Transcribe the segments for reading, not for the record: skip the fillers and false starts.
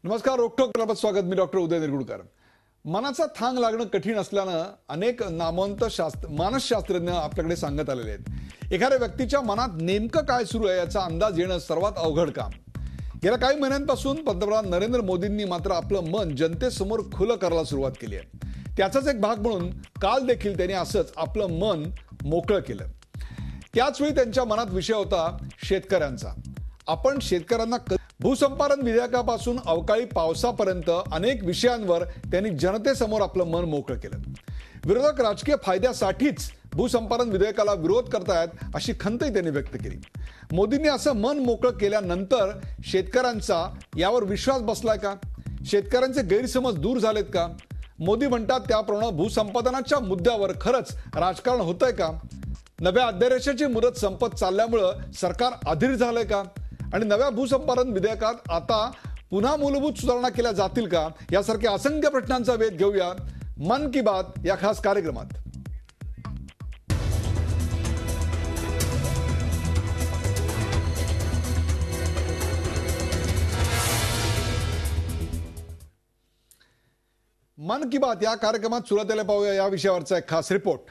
नमस्कार. रोखोक क्लबात स्वागत. मी डॉक्टर उदय निरगुडकर. मनाचा थांग लागणं कठीण असल्यानं अनेक नामवंत मानसशास्त्रज्ञ आपल्याकडे सांगत आलेले आहेत. एखाद्या व्यक्तीच्या मनात नेमकं काय सुरू आहे याचा अंदाज येणं सर्वात अवघड काम. गेल्या काही महिन्यांपासून पंतप्रधान नरेंद्र मोदींनी मात्र आपलं मन जनतेसमोर खुलं करायला सुरुवात केली आहे. त्याचाच एक भाग म्हणून काल देखील त्यांनी असंच आपलं मन मोकळं केलं. त्याचवेळी त्यांच्या मनात विषय होता शेतकऱ्यांचा. आपण शेतकऱ्यांना भूसंपादन विधेयकापासून अवकाळी पावसापर्यंत अनेक विषयांवर त्यांनी जनतेसमोर आपलं मन मोकळं केलं. विरोधक राजकीय फायद्यासाठीच भूसंपादन विधेयकाला विरोध करतायत अशी खंतही त्यांनी व्यक्त केली. मोदींनी असं मन मोकळं केल्यानंतर शेतकऱ्यांचा यावर विश्वास बसलाय का? शेतकऱ्यांचे गैरसमज दूर झालेत का? मोदी म्हणतात त्याप्रमाणे भूसंपादनाच्या मुद्द्यावर खरंच राजकारण होतंय का? नव्या अध्यादेशाची मुदत संपत चालल्यामुळं सरकार अधीर झालंय का? आणि नव्या भूसंपादन विधेयकात आता पुन्हा मूलभूत सुधारणा केल्या जातील का? यासारख्या असंख्य प्रश्नांचा वेध घेऊया मन की बात या खास कार्यक्रमात. मन की बात या कार्यक्रमात सुरुवातीला पाहूया या विषयावरचा एक खास रिपोर्ट.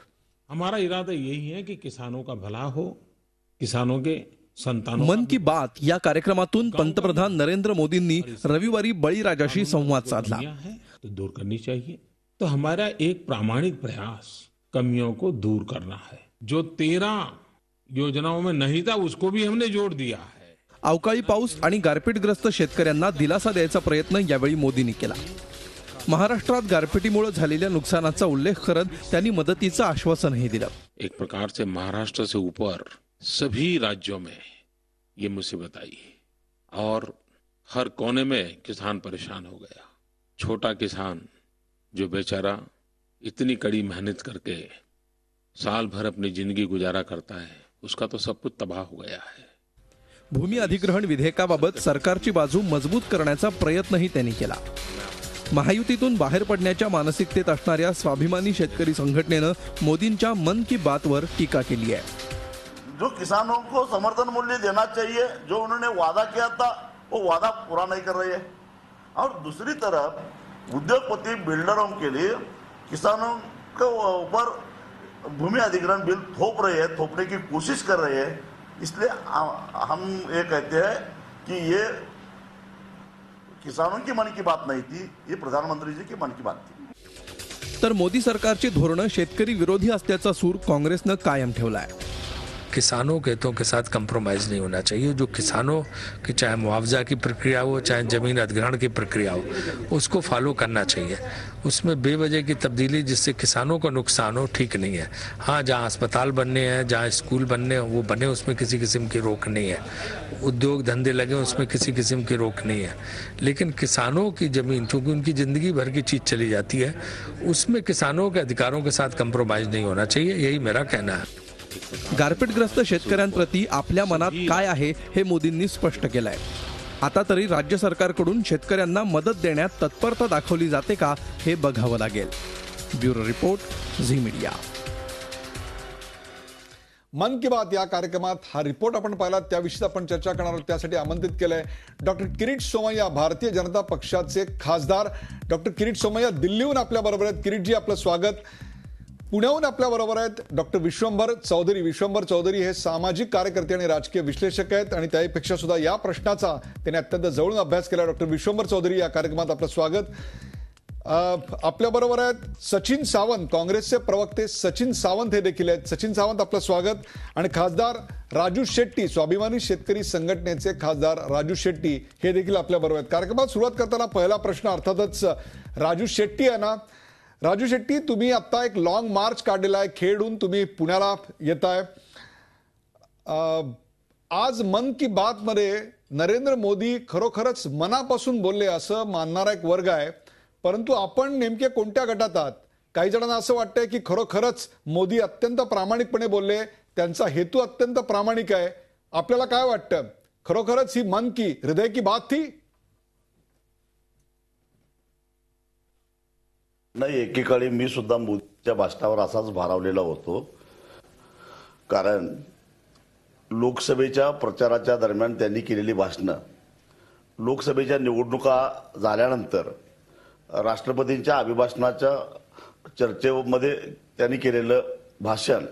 हमारा इरादा यही है कि किसानों का भला हो, किसानों के संतानों. मन की बात या कार्यक्रमातून पंतप्रधान नरेंद्र मोदींनी रविवारी बळीराजाशी संवाद साधला. तो दूर करनी चाहिए. तो हमारा एक प्रामाणिक प्रयास कमियों को दूर करना है. जो 13 योजनाओं में नहीं था उसको भी हमने जोड़ दिया है. अवकाळी पाऊस आणि गारपीटग्रस्त शेतकऱ्यांना दिलासा द्यायचा प्रयत्न यावेळी मोदींनी केला. महाराष्ट्रात गारपिटीमुळे झालेल्या नुकसानाचा उल्लेख करत त्यांनी मदतीचं आश्वासनही दिलं. एक प्रकार से महाराष्ट्र से ऊपर सभी राज्यों में ये मुसीबत आई और हर कोने में किसान परेशान हो गया. छोटा किसान जो बेचारा इतनी कड़ी मेहनत करके साल भर अपनी जिंदगी गुजारा करता है, उसका तो सब कुछ तबाह हो गया है. भूमी अधिग्रहण विधेयकाबाबत सरकारची बाजू मजबूत करण्याचा प्रयत्नही त्यांनी केला. महायुतीतून बाहेर पडण्याच्या मानसिकतेत असणाऱ्या स्वाभिमानी शेतकरी संघटनेनं मोदींच्या मन की बातवर टीका केली आहे. जो किसानों को समर्थन मूल्य देना चाहिए, जो उन्होंने वादा किया था वो वादा पूरा नहीं कर रही है. और दूसरी तरफ उद्योगपति बिल्डरों के लिए किसानों के ऊपर भूमि अधिग्रहण बिल थोप रहे हैं, थोपने की कोशिश कर रहे हैं. इसलिए हम ये कहते हैं कि ये किसानों की मन की बात नहीं थी, ये प्रधानमंत्री जी की मन की बात थी. तर मोदी सरकारची धोरणं शेतकरी विरोधी असल्याचा सूर काँग्रेसनं कायम ठेवलाय. किसानों के हितों के साथ कंप्रोमाइज नहीं होना चाहिए. जो किसानों की चाहे मुआवजा की प्रक्रिया हो, चाहे जमीन अधिग्रहण की प्रक्रिया हो, उसको फॉलो करना चाहिए. उसमें बेवजह की तब्दीली जिससे किसानों को नुकसान हो, ठीक नहीं है. हाँ, जहाँ अस्पताल बनने हैं, जहाँ स्कूल बनने हैं वो बने, उसमें किसी किस्म की रोक नहीं है. उद्योग धंधे लगे उसमें किसी किस्म की रोक नहीं है. लेकिन किसानों की जमीन चूंकि उनकी जिंदगी भर की चीज चली जाती है, उसमें किसानों के अधिकारों के साथ कंप्रोमाइज नहीं होना चाहिए. यही मेरा कहना है. गारपीटग्रस्त शेतकऱ्यांप्रती आपल्या मनात काय आहे हे मोदींनी स्पष्ट केलंय. आता तरी राज्य सरकारकडून शेतकऱ्यांना मदत देण्यात तत्परता दाखवली जाते का हे बघावं लागेल. Bureau report, Zee media. Mann Ki बात या कार्यक्रमात हा रिपोर्ट आपण पाहिला, त्याविषयी आपण चर्चा करणार आहोत. त्यासाठी आमंत्रित केलंय डॉक्टर किरीट सोमय्या, भारतीय जनता पक्षाचे खासदार. डॉक्टर किरीट सोमय्या दिल्लीहून आपल्या बरोबर आहेत. किरीटजी, आपलं स्वागत. पुण्याहून आपल्या बरोबर आहेत डॉक्टर विश्वंभर चौधरी. विश्वंभर चौधरी हे सामाजिक कार्यकर्ते आणि राजकीय विश्लेषक आहेत आणि त्यापेक्षा सुद्धा या प्रश्नाचा त्यांनी अत्यंत जवळून अभ्यास केला. डॉक्टर विश्वंभर चौधरी, या कार्यक्रमात आपलं स्वागत. आपल्या बरोबर आहेत सचिन सावंत, काँग्रेसचे प्रवक्ते सचिन सावंत हे देखील आहेत. सचिन सावंत, आपलं स्वागत. आणि खासदार राजू शेट्टी, स्वाभिमानी शेतकरी संघटनेचे खासदार राजू शेट्टी हे देखील आपल्या बरोबर आहेत. कार्यक्रमात सुरुवात करताना पहिला प्रश्न अर्थातच राजू शेट्टी आहे ना. राजू शेट्टी, तुम्ही आता एक लॉंग मार्च काढलेला आहे. खेडहून तुम्ही पुण्याला येताय. आज मन की बात मध्ये नरेंद्र मोदी खरोखरच मनापासून बोलले असं मानणारा एक वर्ग आहे. परंतु आपण नेमके कोणत्या गटात आहात? काही जणांना असं वाटतंय की खरोखरच मोदी अत्यंत प्रामाणिकपणे बोलले, त्यांचा हेतू अत्यंत प्रामाणिक आहे. आपल्याला काय वाटतं, खरोखरच ही मन की हृदय की बात थी? नाही, एकेकाळी मी सुद्धा मोदीच्या भाषणावर असाच भारावलेला होतो. कारण लोकसभेच्या प्रचाराच्या दरम्यान त्यांनी केलेली भाषणं लोकसभेच्या निवडणुका झाल्यानंतर राष्ट्रपतींच्या अभिभाषणाच्या चर्चेमध्ये त्यांनी केलेलं भाषण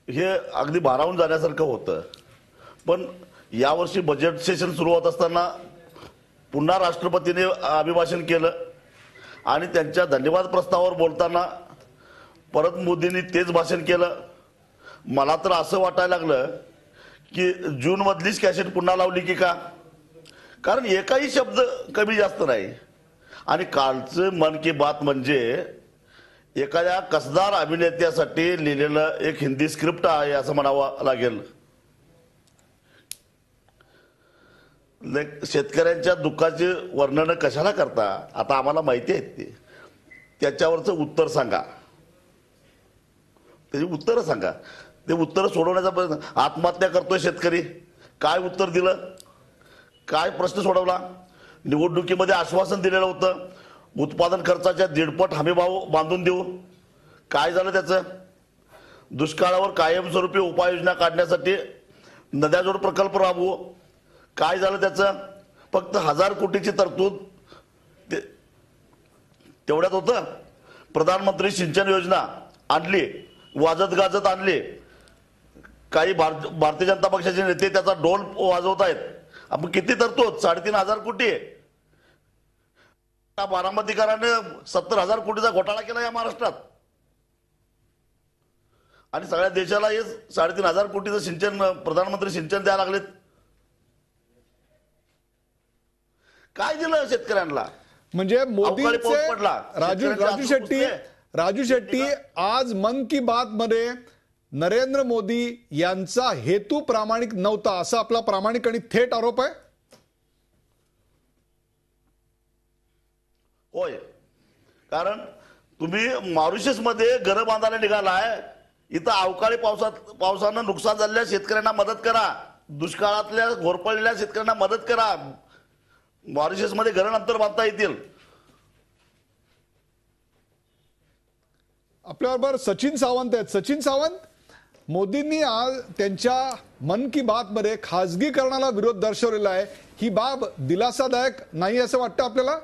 हे अगदी भारावून जाण्यासारखं होतं. पण यावर्षी बजेट सेशन सुरू होत असताना पुन्हा राष्ट्रपतींनी अभिभाषण केलं आणि त्यांच्या धन्यवाद प्रस्तावावर बोलताना परत मोदींनी तेच भाषण केलं. मला तर असं वाटायला लागलं की जून मधलीच कॅसेट पुन्हा लावली की का, कारण एकही शब्द कमी जास्त नाही. आणि कालचं मन की बात म्हणजे एखाद्या कसदार अभिनेत्यासाठी लिहिलेलं एक हिंदी स्क्रिप्ट आहे असं म्हणावं लागेल. शेतकऱ्यांच्या दुःखाचे वर्णन कशाला करता, आता आम्हाला माहिती आहेत ते, त्याच्यावरचं उत्तर सांगा, त्याची उत्तरं सांगा. ते उत्तर सोडवण्याचा प्रयत्न, आत्महत्या करतोय शेतकरी, काय उत्तर दिलं, काय प्रश्न सोडवला. निवडणुकीमध्ये आश्वासन दिलेलं होतं उत्पादन खर्चाच्या 1.5 हमीभाव बांधून देऊ, काय झालं त्याचं. दुष्काळावर कायमस्वरूपी उपाययोजना काढण्यासाठी नद्याजोड प्रकल्प राबवू, काय झालं त्याचं. फक्त 1000 कोटीची तरतूद तेवढ्यात होतं. प्रधानमंत्री सिंचन योजना आणली, वाजत गाजत आणली, काही भारतीय जनता पक्षाचे नेते त्याचा ढोल वाजवत आहेत. आपण किती तरतूद, 3,500 कोटी. बारामतीकरांनी 70,000 कोटीचा घोटाळा केला या महाराष्ट्रात आणि सगळ्या देशाला हे 3,500 कोटीचं सिंचन, प्रधानमंत्री सिंचन द्यायला लागलेत. काय दिलं शेतकऱ्यांना. म्हणजे मोदींचे पडला. राजू शेट्टी आज मन की बात मध्ये नरेंद्र मोदी यांचा हेतू प्रामाणिक नव्हता असा आपला प्रामाणिक आणि थेट आरोप आहे. होय, कारण तुम्ही मॉरिशस मध्ये घरं बांधायला निघालाय, इथं अवकाळी पावसानं नुकसान झालेल्या शेतकऱ्यांना मदत करा, दुष्काळातल्या घोरपडलेल्या शेतकऱ्यांना मदत करा. मॉरिशस मध्ये घरं नंतर बांधता येतील. आपल्याबरोबर सचिन सावंत आहेत. सचिन सावंत, मोदींनी आज त्यांच्या मन की बात मध्ये खासगीकरणाला विरोध दर्शवलेला आहे. ही बाब दिलासादायक नाही असं वाटतं आपल्याला.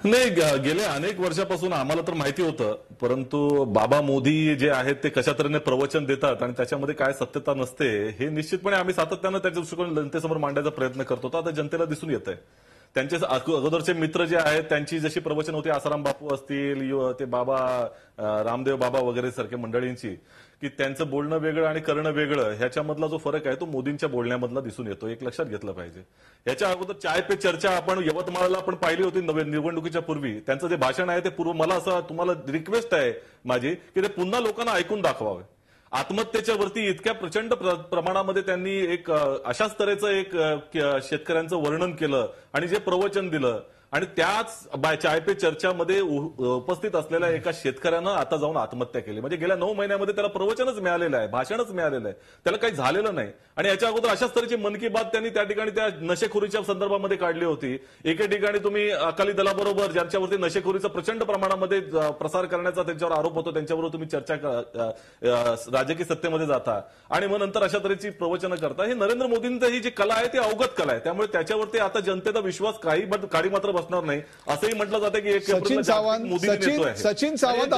नाही, गेल्या अनेक वर्षापासून आम्हाला तर माहिती होतं, परंतु बाबा मोदी जे आहेत ते कशा तऱ्हेने प्रवचन देतात आणि त्याच्यामध्ये काय सत्यता नसते हे निश्चितपणे आम्ही सातत्यानं त्याच्या दृष्टिकोन जनतेसमोर मांडायचा प्रयत्न करतो. आता जनतेला दिसून येत आहे. त्यांचे अगोदरचे मित्र जे आहेत त्यांची जशी प्रवचन होती, आसाराम बापू असतील, ते बाबा रामदेव बाबा वगैरे सारख्या मंडळींची, की त्यांचं बोलणं वेगळं आणि करणं वेगळं, ह्याच्यामधला जो फरक आहे तो मोदींच्या बोलण्यामधला दिसून येतो. एक लक्षात घेतलं पाहिजे. याच्या अगोदर चाय पे चर्चा आपण यवतमाळला आपण पाहिली होती निवडणुकीच्या पूर्वी. त्यांचं जे भाषण आहे ते मला असं तुम्हाला रिक्वेस्ट आहे माझी की ते पुन्हा लोकांना ऐकून दाखवावे. आत्महत्येच्या वरती इतक्या प्रचंड प्रमाणामध्ये त्यांनी एक अशाच तऱ्हेचं एक शेतकऱ्यांचं वर्णन केलं आणि जे प्रवचन दिलं आणि त्याच चाय पे चर्चामध्ये उपस्थित असलेल्या एका शेतकऱ्यानं आता जाऊन आत्महत्या केली. म्हणजे गेल्या 9 महिन्यामध्ये त्याला प्रवचनच मिळालेलं आहे, भाषणच मिळालेलं आहे, त्याला काही झालेलं नाही. आणि याच्या अगोदर अशाच तऱ्हेची मन की बात त्यांनी त्या ठिकाणी त्या नशेखोरीच्या संदर्भामध्ये काढली होती. एके ठिकाणी तुम्ही अकाली दलाबरोबर ज्यांच्यावरती नशेखोरीचा प्रचंड प्रमाणामध्ये प्रसार करण्याचा त्यांच्यावर आरोप होतो त्यांच्याबरोबर तुम्ही चर्चा राजकीय सत्तेमध्ये जाता आणि मग नंतर अशा तऱ्हेची प्रवचनं करता. हे नरेंद्र मोदींचं ही जी कला आहे ती अवगत कला आहे. त्यामुळे त्याच्यावरती आता जनतेचा विश्वास काही मात्र बसणार नाही असंही म्हटलं जातं की सचिन सावंत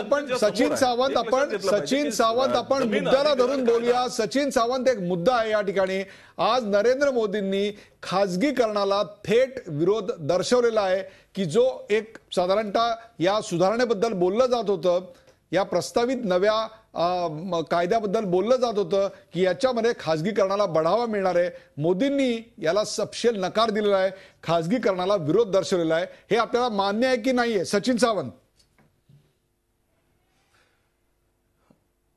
आपण मुद्द्याला धरून बोलूया. सचिन सावंत, एक मुद्दा आहे या ठिकाणी. आज नरेंद्र मोदींनी खासगीकरणाला थेट विरोध दर्शवलेला आहे की जो एक साधारणतः या सुधारणेबद्दल बोललं जात होतं, या प्रस्तावित नव्या कायद्याबद्दल बोललं जात होतं की याच्यामध्ये खासगीकरणाला बढावा मिळणार आहे. मोदींनी याला सपशेल नकार दिलेला आहे, खासगीकरणाला विरोध दर्शवलेला आहे. हे आपल्याला मान्य आहे की नाहीये सचिन सावंत?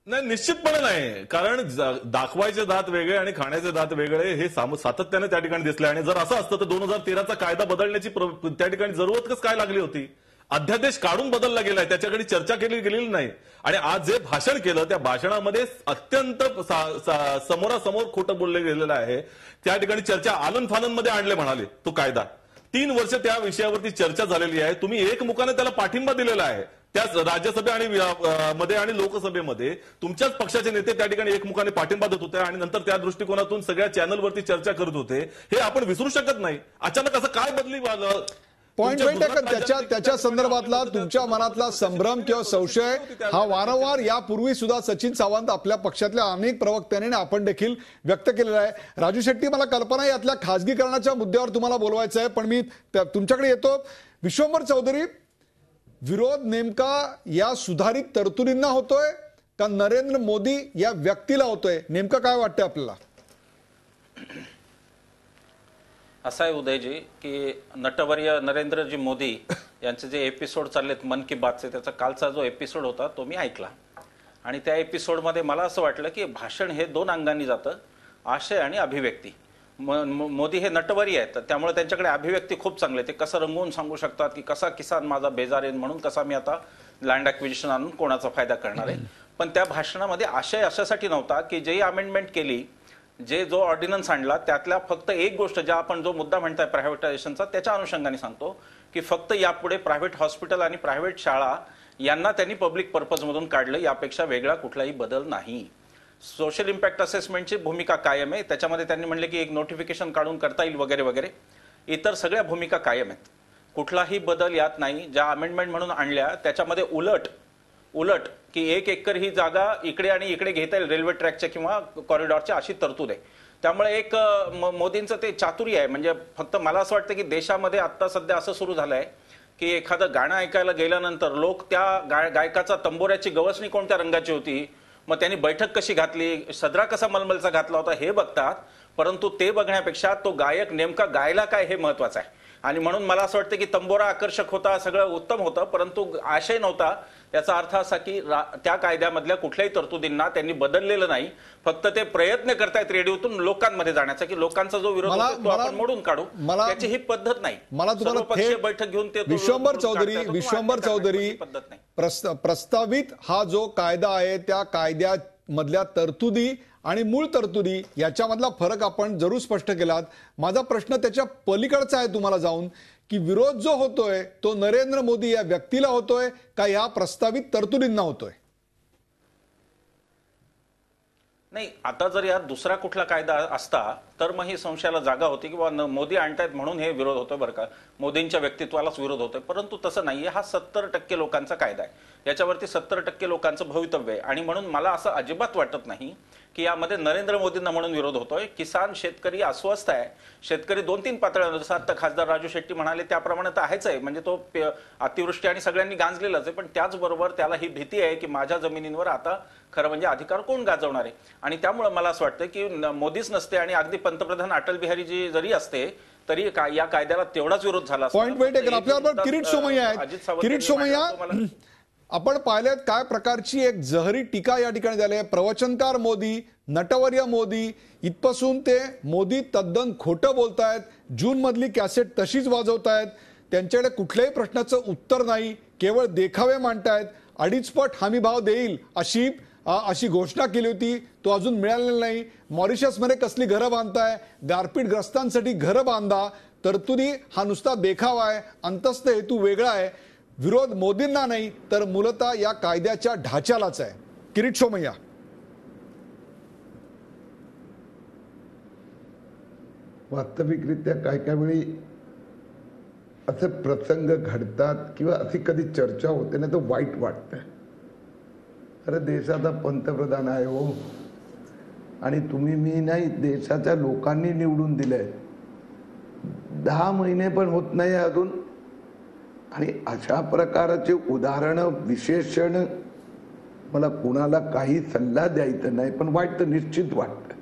नाही, निश्चितपणे नाही. कारण दाखवायचे दात वेगळे आणि खाण्याचे दात वेगळे हे सातत्याने त्या ठिकाणी दिसले. आणि जर असं असतं तर 2013चा कायदा बदलण्याची त्या ठिकाणी जरूरतच काय लागली होती. अध्यादेश काढून बदलला गेलाय, त्याच्याकडे चर्चा केली गेलेली नाही. आणि आज जे भाषण केलं त्या भाषणामध्ये अत्यंत समोरासमोर खोटं बोललं गेलेलं आहे. त्या ठिकाणी चर्चा आलन फाननमध्ये आणले म्हणाले तो कायदा. 3 वर्ष त्या विषयावरती चर्चा झालेली आहे. तुम्ही एकमुखाने त्याला पाठिंबा दिलेला आहे. त्याच राज्यसभे आणि मध्ये आणि लोकसभेमध्ये तुमच्याच पक्षाचे नेते त्या ठिकाणी एकमुखाने पाठिंबा देत होते आणि नंतर त्या दृष्टिकोनातून सगळ्या चॅनलवरती चर्चा करत होते. हे आपण विसरू शकत नाही. अचानक असं काय बदली पॉइंट त्याच्या संदर्भातला तुमच्या मनातला संभ्रम किंवा संशय हा वारंवार यापूर्वी सुद्धा सचिन सावंत आपल्या पक्षातल्या अनेक प्रवक्त्यांनी आणि आपण देखील व्यक्त केलेला आहे. राजू शेट्टी, मला कल्पना आहे यातल्या खासगीकरणाच्या मुद्द्यावर तुम्हाला बोलवायचं आहे, पण मी तुमच्याकडे येतो. विश्वंभर चौधरी, विरोध नेमका या सुधारित तरतुदींना होतोय का नरेंद्र मोदी या व्यक्तीला होतोय? नेमकं काय वाटतंय आपल्याला? असं आहे उदयजी की नटवर्य नरेंद्रजी मोदी यांचे जे एपिसोड चाललेत मन की बातचे, त्याचा कालचा जो एपिसोड होता तो मी ऐकला आणि त्या एपिसोडमध्ये मला असं वाटलं की भाषण हे दोन अंगांनी जातं, आशय आणि अभिव्यक्ती. मोदी हे नटवर्य आहेत, त्यामुळे त्यांच्याकडे अभिव्यक्ती खूप चांगली. ते कसं रंगवून सांगू शकतात की कसा किसान माझा बेजारेन म्हणून कसा मी आता लँड ॲक्विजिशन आणून कोणाचा फायदा करणार आहे. पण त्या भाषणामध्ये आशय अशासाठी नव्हता की जे अमेंडमेंट केली, जो ऑर्डिनन्स आणला त्यातल्या फक्त एक गोष्ट, ज्या आपण जो मुद्दा म्हणताय प्रायव्हेटायझेशनचा, त्याच्या अनुषंगाने सांगतो की फक्त यापुढे प्रायव्हेट हॉस्पिटल आणि प्रायव्हेट शाळा यांना त्यांनी पब्लिक पर्पजमधून काढलं, यापेक्षा वेगळा कुठलाही बदल नाही. सोशल इम्पॅक्ट असेसमेंटची भूमिका कायम आहे. त्याच्यामध्ये त्यांनी म्हणले की एक नोटिफिकेशन काढून करता येईल वगैरे वगैरे. इतर सगळ्या भूमिका कायम आहेत, कुठलाही बदल यात नाही. ज्या अमेंडमेंट म्हणून आणल्या त्याच्यामध्ये उलट की 1 एकर ही जागा इकडे आणि इकडे घेता येईल रेल्वे ट्रॅकच्या किंवा कॉरिडॉरच्या, अशी तरतूद आहे. त्यामुळे एक मोदींचं ते चातुर्य आहे. म्हणजे फक्त मला असं वाटतं की देशामध्ये आता सध्या असं सुरू झालंय की एखादं गाणं ऐकायला गेल्यानंतर लोक त्या गायकाचा तंबोऱ्याची गवसणी कोणत्या रंगाची होती, मग त्यांनी बैठक कशी घातली, सदरा कसा मलमलचा घातला होता हे बघतात, परंतु ते बघण्यापेक्षा तो गायक नेमका गायला काय हे महत्वाचं आहे. आणि म्हणून मला असं वाटतं की तंबोरा आकर्षक होता, सगळं उत्तम होतं, परंतु आशय नव्हता. याचा अर्थ असा की त्या कायद्यामधल्या कुठल्याही तरतुदींना त्यांनी बदललेलं नाही, फक्त ते प्रयत्न करतायत रेडिओतून लोकांमध्ये जाण्याचा की लोकांचा जो विरोध होतो तो आपण मोडून काढू. त्याची ही पद्धत नाही. मला तुम्हाला बैठक घेऊन ते विश्वंभर चौधरी पद्धत नाही. प्रस्तावित हा जो कायदा आहे त्या कायद्यामधल्या तरतुदी आणि मूळ तरतुदी याच्यामधला फरक आपण जरूर स्पष्ट केलात. माझा प्रश्न त्याच्या पलीकडचा आहे तुम्हाला जाऊन, की विरोध जो होतोय तो नरेंद्र मोदी या व्यक्तीला होतोय का या प्रस्तावित तरतुदींना होतोय? नाही, आता जर यात दुसरा कुठला कायदा असता तर मग ही संशयाला जागा होती की मोदी आणतायत म्हणून हे विरोध होतोय, बरं का, मोदींच्या व्यक्तित्वालाच विरोध होतोय. परंतु तसं नाहीये. हा 70% लोकांचा कायदा आहे, याच्यावरती 70% लोकांचं भवितव्य आहे. आणि म्हणून मला असं अजिबात वाटत नाही की यामध्ये नरेंद्र मोदींना म्हणून विरोध होतोय. किसान शेतकरी अस्वस्थ आहे. शेतकरी 2-3 पातळ्यांवर, जसं आता खासदार राजू शेट्टी म्हणाले त्याप्रमाणे तर आहेच आहे. म्हणजे तो अतिवृष्टी आणि सगळ्यांनी गांजलेलाच आहे, पण त्याचबरोबर त्याला ही भीती आहे की माझ्या जमिनींवर आता खरं म्हणजे अधिकार कोण गाजवणार आहे. आणि त्यामुळे मला असं वाटतं की मोदीच नसते आणि अगदी पंतप्रधान अटल बिहारीजी जरी असते तरी या कायद्याला तेवढाच विरोध झाला. पॉइंट आपल्याबरोबर किरीट सोमय्या आहेत. किरीट सोमय्या, आपण पाहिलेत काय प्रकारची एक जहरी टीका या ठिकाणी झाली आहे. प्रवचनकार मोदी, नटवर्य मोदी, इथपासून ते मोदी तद्दन खोटं बोलतायत, जून मधली कॅसेट तशीच वाजवतायत, त्यांच्याकडे कुठल्याही प्रश्नाचं उत्तर नाही, केवळ देखावे मांडतायत, 2.5 पट हमी भाव देईल अशी घोषणा केली होती, तो अजून मिळालेला नाही. मॉरिशसमध्ये कसली घरं बांधताय, गारपीटग्रस्तांसाठी घरं बांधा, तरतुदी हा नुसता देखावा आहे, अंतस्थ हेतू वेगळा आहे. विरोध मोदींना नाही तर मूलतः या कायद्याच्या ढाच्यालाच आहे. किरीट सोमय्या, वास्तविकरित्या काय वेळी असे प्रसंग घडतात किंवा अशी कधी चर्चा होते ना तर वाईट वाटतं. अरे देशाचा पंतप्रधान आहे हो, आणि तुम्ही मी नाही, देशाच्या लोकांनी निवडून दिलंय. 10 महिने पण होत नाही अजून, आणि अशा प्रकारचे उदाहरण विशेषण मला कुणाला काही सल्ला द्यायचं नाही, पण वाटतं, निश्चित वाटतं.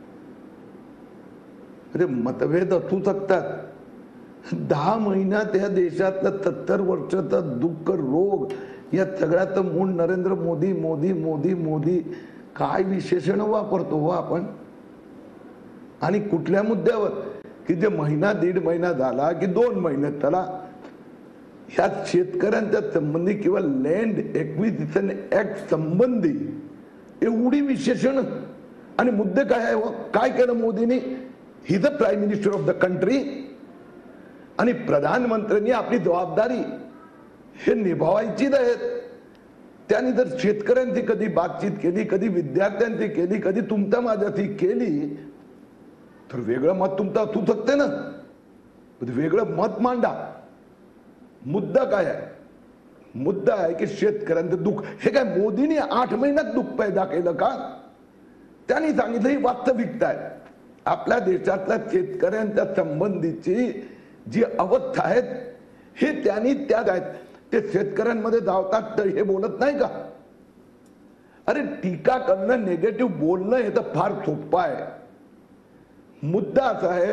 अरे मतभेद असू शकतात. 10 महिन्यात या देशातलं 70 वर्षाचा दुःख, रोग, या सगळ्यात मूळ नरेंद्र मोदी मोदी मोदी मोदी काय विशेषण वापरतो हो आपण. आणि कुठल्या मुद्द्यावर की जे महिना 1.5 महिना झाला की 2 महिने त्याला ह्या शेतकऱ्यांच्या संबंधी किंवा लँड एक्विजिशन ऍक्ट संबंधी एवढी विशेषण आणि मुद्दे काय आहे. काय केलं मोदींनी? He the prime minister of the country, आणि प्रधानमंत्र्यांनी आपली जबाबदारी हे निभावायचीच आहेत. त्यांनी जर शेतकऱ्यांची कधी बातचीत केली, कधी विद्यार्थ्यांची केली, कधी तुमच्या माझ्याशी केली, तर वेगळं मत तुमचं असू शकते ना. वेगळं मत मांडा. मुद्दा काय आहे? मुद्दा आहे की शेतकऱ्यांचं दुःख. हे काय मोदींनी 8 महिन्यात दुःख पैदा केलं का? त्यांनी सांगितलं ही वास्तविकता आहे. आपल्या देशातल्या शेतकऱ्यांच्या संबंधीची जी अवस्था आहे हे त्यांनी त्या आहेत. ते शेतकऱ्यांमध्ये धावतात तर हे बोलत नाही का? अरे टीका करणं, निगेटिव्ह बोलणं हे तर फार सोपं आहे. मुद्दा असा आहे,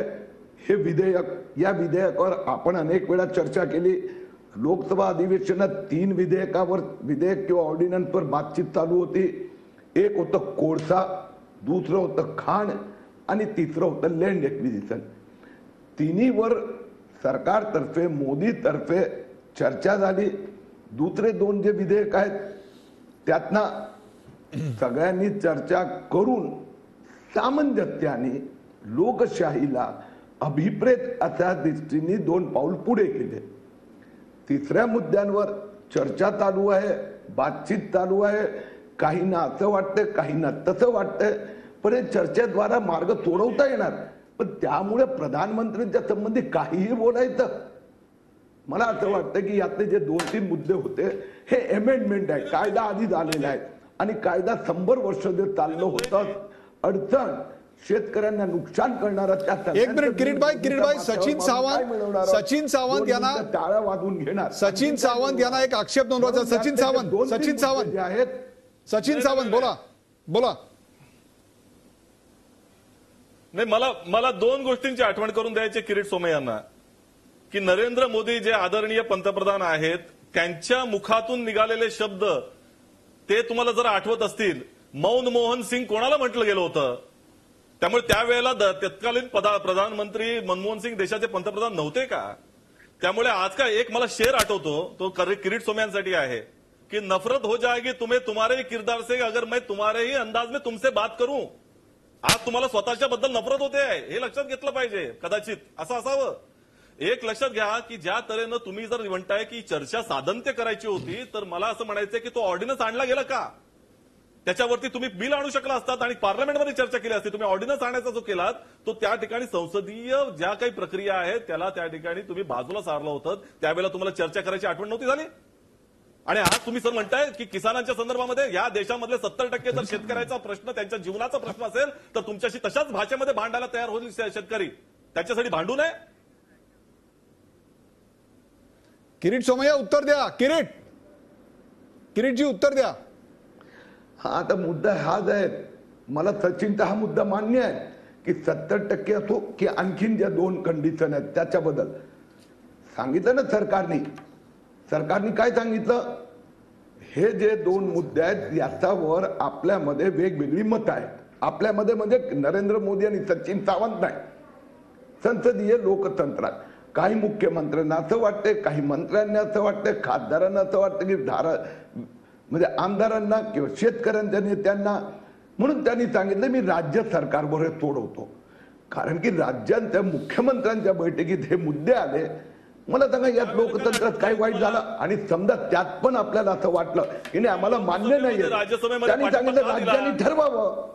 हे विधेयक, या विधेयकावर आपण अनेक वेळा चर्चा केली. लोकसभा अधिवेशनात 3 विधेयक किंवा ऑर्डिनन्सवर बातचीत चालू होती. एक होतं कोळसा, दुसरं होतं खाण आणि तिसरं होतं लँड एक्विजिशन. तिन्हीवर सरकारतर्फे, मोदीतर्फे चर्चा झाली. दुसरे 2 जे विधेयक आहेत त्यातनं सगळ्यांनी चर्चा करून सामंजस्याने लोकशाहीला अभिप्रेत अशा दृष्टीने 2 पाऊल पुढे केले. तिसऱ्या मुद्द्यांवर चर्चा चालू आहे, बातचीत चालू आहे. काहींना असं वाटतंय, काहींना तसं वाटतंय, पण हे चर्चेद्वारा मार्ग तोडवता येणार. पण त्यामुळे प्रधानमंत्र्यांच्या संबंधी काहीही बोलायचं, मला असं वाटतं की यातले जे 2-3 मुद्दे होते हे अमेंडमेंट आहे. कायदा आधी झालेला आहे आणि कायदा 100 वर्ष जे चाललं होतं, अडचण शेतकऱ्यांना नुकसान करणारा, त्या 1 मिनिट किरीटभाई, सचिन सावंत यांना टाळ्या वाजवून घेणार. सचिन सावंत यांना एक आक्षेप नोंदवायचा. सचिन सावंत बोला. नाही, मला 2 गोष्टींची आठवण करून द्यायची किरीट सोमय्या यांना, की नरेंद्र मोदी जे आदरणीय पंतप्रधान आहेत त्यांच्या मुखातून निघालेले शब्द ते तुम्हाला जर आठवत असतील, मौन मोहन सिंग कोणाला म्हटलं गेलं होतं. त्यामुळे त्यावेळेला तत्कालीन प्रधानमंत्री मनमोहन सिंग देशाचे पंतप्रधान नव्हते का? त्यामुळे आज का एक मला शेर आठवतो, तो किरीट सोमय्यांसाठी आहे, की नफरत हो जाएगी तुम्हें तुम्हारे ही किरदार से अगर मैं तुम्हारे ही अंदाज में तुमसे बात करूं. आज तुम्हाला स्वतःच्या बद्दल नफरत होते आहे, हे लक्षात घेतलं पाहिजे. कदाचित असं असावं. एक लक्षात घ्या की ज्या तऱ्हेनं तुम्ही जर म्हणताय की चर्चा साधंत्य करायची होती, तर मला असं म्हणायचंय की तो ऑर्डिनन्स आणला गेला का? त्याच्यावरती तुम्ही बिल आणू शकला असतात आणि पार्लमेंटमध्ये चर्चा केली असती. तुम्ही ऑर्डिनन्स आणायचा जो केलात तो त्या ठिकाणी संसदीय ज्या काही प्रक्रिया आहेत त्याला त्या ठिकाणी तुम्ही बाजूला सारलं होतं. त्यावेळेला तुम्हाला चर्चा करायची आठवण नव्हती झाली. आणि आज तुम्ही सर म्हणताय की किसानांच्या संदर्भामध्ये या देशामधले 70% जर शेतकऱ्याचा प्रश्न, त्यांच्या जीवनाचा प्रश्न असेल तर तुमच्याशी तशाच भाषेमध्ये भांडायला तयार होईल शेतकरी. त्याच्यासाठी भांडू नये. किरीट सोमय्या उत्तर द्या. किरीटजी उत्तर द्या. हा आता मुद्दा हाच आहे. मला सचिनचा हा मुद्दा मान्य आहे की 70% असो की आणखीन ज्या 2 कंडिशन आहेत त्याच्याबद्दल सांगितलं ना सरकारने काय सांगितलं, हे जे 2 मुद्दे आहेत याच्यावर आपल्यामध्ये वेगवेगळी मत आहेत. आपल्यामध्ये म्हणजे नरेंद्र मोदी आणि सचिन सावंत नाही, संसदीय लोकतंत्रात काही मुख्यमंत्र्यांना असं वाटतंय, काही मंत्र्यांना असं वाटतंय, खासदारांना असं वाटतं की म्हणजे आमदारांना किंवा शेतकऱ्यांच्या नेत्यांना. म्हणून त्यांनी सांगितलं मी राज्य सरकारवर सोडवतो. कारण की राज्यांच्या मुख्यमंत्र्यांच्या बैठकीत हे मुद्दे आले. मला सांगा यात लोकतंत्रात काय वाईट झालं? आणि समजा त्यात पण आपल्याला असं वाटलं की नाही आम्हाला मान्य नाहीये, त्यांनी सांगितलं राज्यांनी ठरवावं.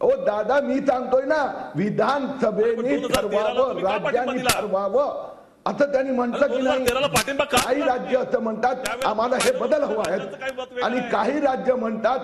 ओ दादा मी सांगतोय ना, विधानसभेने ठरवावं, राज्यांनी ठरवावं असं त्यांनी म्हटलं की नाही. काही राज्य असं म्हणतात आम्हाला हे बदल हवा आहेत आणि काही राज्य म्हणतात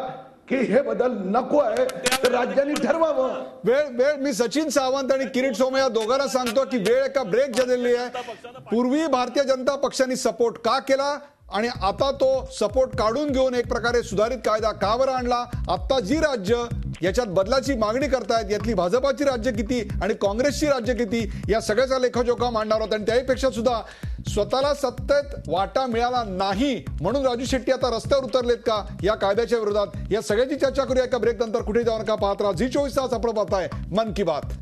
की हे बदल नको आहे, तर राज्यांनी ठरवावं. वेळ मी सचिन सावंत आणि किरीट सोमय्या दोघांना सांगतो की वेळ एका ब्रेक झालेली आहे. पूर्वी भारतीय जनता पक्षाने सपोर्ट का केला आणि आता तो सपोर्ट काढून घेऊन एक प्रकारे सुधारित कायदा का बरं आणला? आता जी राज्य याच्यात बदलाची मागणी करतायत यातली भाजपाची राज्य किती आणि काँग्रेसची राज्य किती या सगळ्याचा लेखाजोखा मांडणार होता. आणि त्याहीपेक्षा सुद्धा स्वतःला सत्तेत वाटा मिळाला नाही म्हणून राजू शेट्टी आता रस्त्यावर उतरलेत का या कायद्याच्या विरोधात? या सगळ्याची चर्चा करूया एका ब्रेक नंतर. कुठे जाऊ नका, पाहत राहा झी 24 तास. आपण पाहताय मन की बात.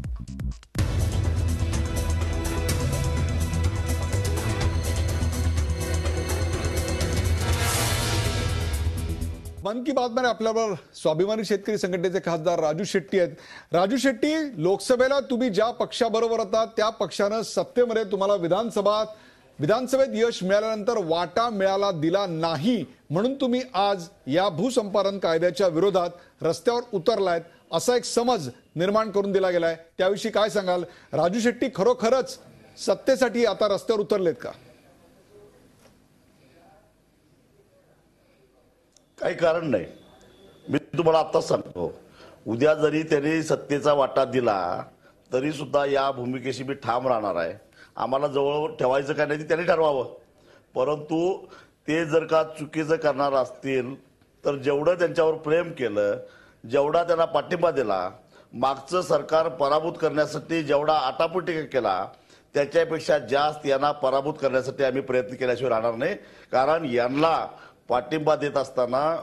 मन की बात मध्ये आपल्याबरोबर स्वाभिमानी शेतकरी संघटनेचे खासदार राजू शेट्टी आहेत. राजू शेट्टी, लोकसभेला तुम्ही ज्या पक्षाबरोबर होता त्या पक्षानं सत्तेमध्ये तुम्हाला विधानसभा विधानसभेत यश मिळाल्यानंतर वाटा मिळाला दिला नाही म्हणून तुम्ही आज या भूसंपादन कायद्याच्या विरोधात रस्त्यावर उतरलायत असा एक समज निर्माण करून दिला गेलाय. त्याविषयी काय सांगाल? राजू शेट्टी खरोखरच सत्तेसाठी आता रस्त्यावर उतरलेत का? काही कारण नाही. मी तुम्हाला आत्ताच सांगतो, उद्या जरी त्यांनी सत्तेचा वाटा दिला तरी सुद्धा या भूमिकेशी मी ठाम राहणार आहे. आम्हाला जवळ ठेवायचं काय नाही ते त्यांनी ठरवावं. परंतु ते जर का चुकीचं करणार असतील तर जेवढं त्यांच्यावर प्रेम केलं, जेवढा त्यांना पाठिंबा दिला, मागचं सरकार पराभूत करण्यासाठी जेवढा आटापिटी केला त्याच्यापेक्षा जास्त यांना पराभूत करण्यासाठी आम्ही प्रयत्न केल्याशिवाय राहणार नाही. कारण यांना पाठिंबा देत असताना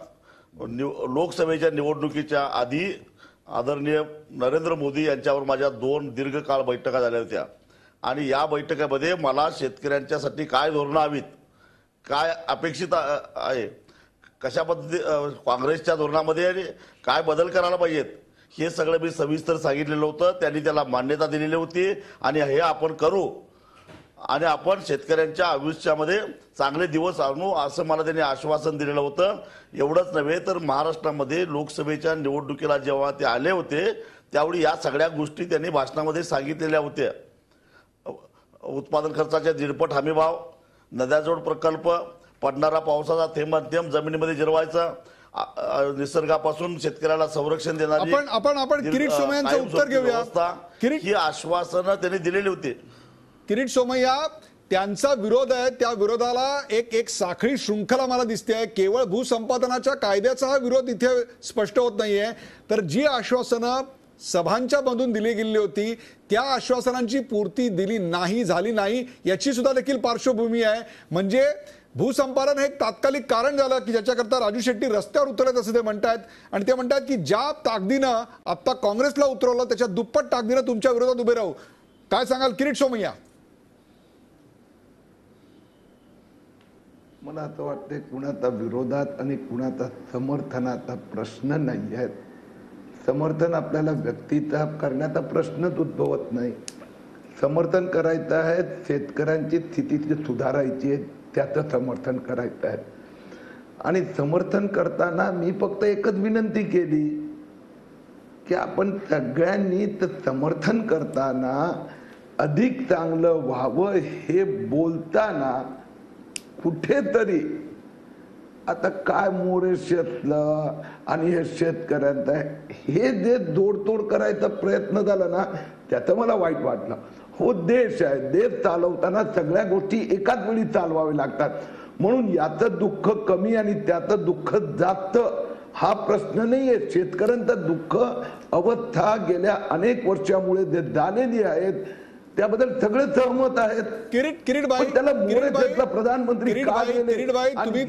लोकसभेच्या निवडणुकीच्या आधी आदरणीय नरेंद्र मोदी यांच्यावर माझ्या 2 दीर्घकाळ बैठका झाल्या होत्या आणि या बैठकीमध्ये मला शेतकऱ्यांच्यासाठी काय धोरणं हवीत, काय अपेक्षित आहे, कशा पद्धती काँग्रेसच्या धोरणामध्ये काय बदल करायला पाहिजेत हे सगळं मी सविस्तर सांगितलेलं होतं. त्यांनी त्याला मान्यता दिलेली होती आणि हे आपण करू आणि आपण शेतकऱ्यांच्या आयुष्यामध्ये चांगले दिवस आणू असं मला त्यांनी आश्वासन दिलेलं होतं. एवढंच नव्हे तर महाराष्ट्रामध्ये लोकसभेच्या निवडणुकीला जेव्हा ते आले होते त्यावेळी या सगळ्या गोष्टी त्यांनी भाषणामध्ये सांगितलेल्या होत्या. उत्पादन खर्चाच्या 1.5 हमीभाव, नद्याजोड प्रकल्प, पडणारा पावसाचा थेंब थेंब जमिनीमध्ये जिरवायचा, निसर्गापासून शेतकऱ्याला संरक्षण देणारी आपण किरीट सोमय्यांचं उत्तर घेऊया. ही आश्वासनं त्यांनी दिलेली होती. किरीट सोमय्या, त्यांचा विरोध आहे, त्या विरोधाला एक साखळी शृंखला मला दिसते. केवळ भूसंपादनाच्या कायद्याचा हा विरोध इथे स्पष्ट होत नाहीये, तर जी आश्वासनं सभांच्या मधून दिली गेली होती त्या आश्वासनांची पूर्ती झाली नाही याची सुद्धा देखील पार्श्वभूमी आहे. म्हणजे भूसंपादन हे एक तात्कालिक कारण झालं की ज्याच्याकरता राजू शेट्टी रस्त्यावर उतरत असं ते म्हणतात आणि ते म्हणतात की ज्या ताकदीनं आता काँग्रेसला उतरवलं त्याच्या दुप्पट ताकदीनं तुमच्या विरोधात उभे राहू. काय सांगाल किरीट सोमय्या? मला असं वाटतं कुणाचा विरोधात आणि कुणाचा समर्थनाचा प्रश्न नाही आहे. समर्थन आपल्याला व्यक्तीचा करण्याचा प्रश्नच उद्भवत नाही. समर्थन करायचं आहे शेतकऱ्यांची स्थिती सुधारायची आहे, त्याचं समर्थन करायचं आहे. आणि समर्थन करताना मी फक्त एकच विनंती केली की आपण सगळ्यांनी समर्थन करताना अधिक चांगलं व्हावं हे बोलताना कुठेतरी आता काय मोरेशियसलं आणि हे शेतकऱ्यांचं हे जे जोडतोड करायचा प्रयत्न झाला ना त्याचं मला वाईट वाटलं. हो, देश आहे, देश चालवताना सगळ्या गोष्टी एकाच वेळी चालवावे लागतात. म्हणून याचं दुःख कमी आणि त्याचं दुःख जास्त हा प्रश्न नाहीये. शेतकऱ्यांचं दुःख अवस्था गेल्या अनेक वर्षामुळे जे झालेली आहेत त्याबद्दल सगळे सहमत आहेत. किरीटभाई, त्याला प्रधानमंत्री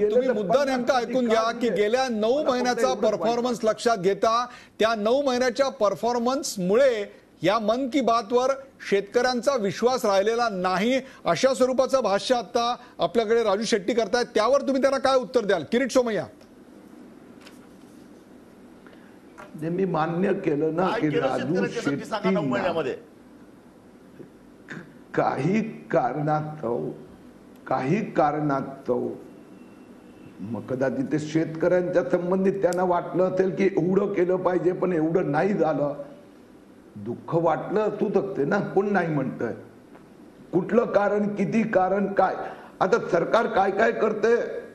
तुम्ही मुद्दा नेमका ऐकून घ्या की गेल्या 9 महिन्याचा परफॉर्मन्स लक्षात घेता त्या 9 महिन्याच्या परफॉर्मन्समुळे या मन की बातवर शेतकऱ्यांचा विश्वास राहिलेला नाही अशा स्वरूपाचं भाष्य आता आपल्याकडे राजू शेट्टी करतायत. त्यावर तुम्ही त्यांना काय उत्तर द्याल? किरीट सोमय्या, मी मान्य केलं ना की राजू शेट्टी काही कारणास्तव मग कदाचित ते शेतकऱ्यांच्या संबंधित त्यांना वाटलं असेल की एवढं केलं पाहिजे पण एवढं नाही झालं. दुःख वाटलं असू शकते ना, कोण नाही म्हणतंय. कुठलं कारण, किती कारण, काय आता सरकार काय काय करते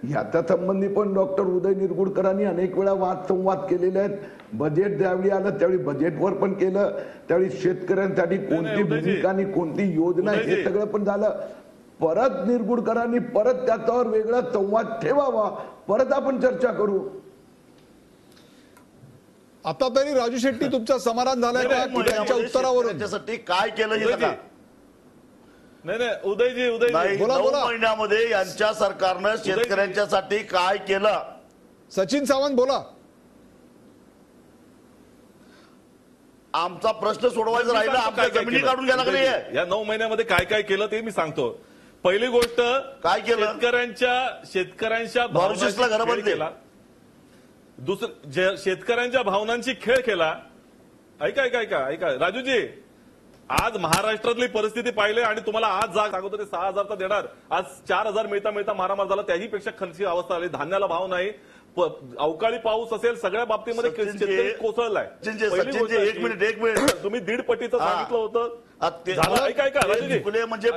याच्या संबंधी पण डॉक्टर उदय निरगुडकरांनी अनेक वेळा वाद संवाद केलेले आहेत. बजेट ज्यावेळी आलं त्यावेळी बजेटवर पण केलं, त्यावेळी शेतकऱ्यांसाठी कोणती भूमिका आणि कोणती योजना हे सगळं पण झालं. परत निरगुडकरांनी परत त्याच्यावर वेगळा संवाद ठेवावा, परत आपण चर्चा करू. आता तरी राजू शेट्टी तुमचं समाधान झालंय का त्यांच्या उत्तरावरून? त्याच्यासाठी काय केलं हे सांगा. नाही उदयजी बोला. 9 महिन्यामध्ये यांच्या सरकारनं शेतकऱ्यांच्यासाठी काय केलं? सचिन सावंत बोला. आमचा प्रश्न सोडवायचा राहिला, आमच्या जमिनी काढून घ्या लागली. या 9 महिन्यामध्ये काय काय केलं ते मी सांगतो. पहिली गोष्ट काय केलं? शेतकऱ्यांच्या मॉरिशसला घरं बांधली. दुसरं शेतकऱ्यांच्या भावनांची खेळ केला. ऐका राजूजी, आज महाराष्ट्रातली परिस्थिती पाहिली आणि तुम्हाला आज सांगतो ते 6,000 देणार, आज 4,000 मिळता मारामार झाला, त्याही पेक्षा खर्ची अवस्था आली, धान्याला भाव नाही, अवकाळी पाऊस असेल, सगळ्या बाबतीमध्ये शेतकरी कोसळलाय. एक मिनिट तुम्ही 1.5 पटीचं सांगितलं होतं. म्हणजे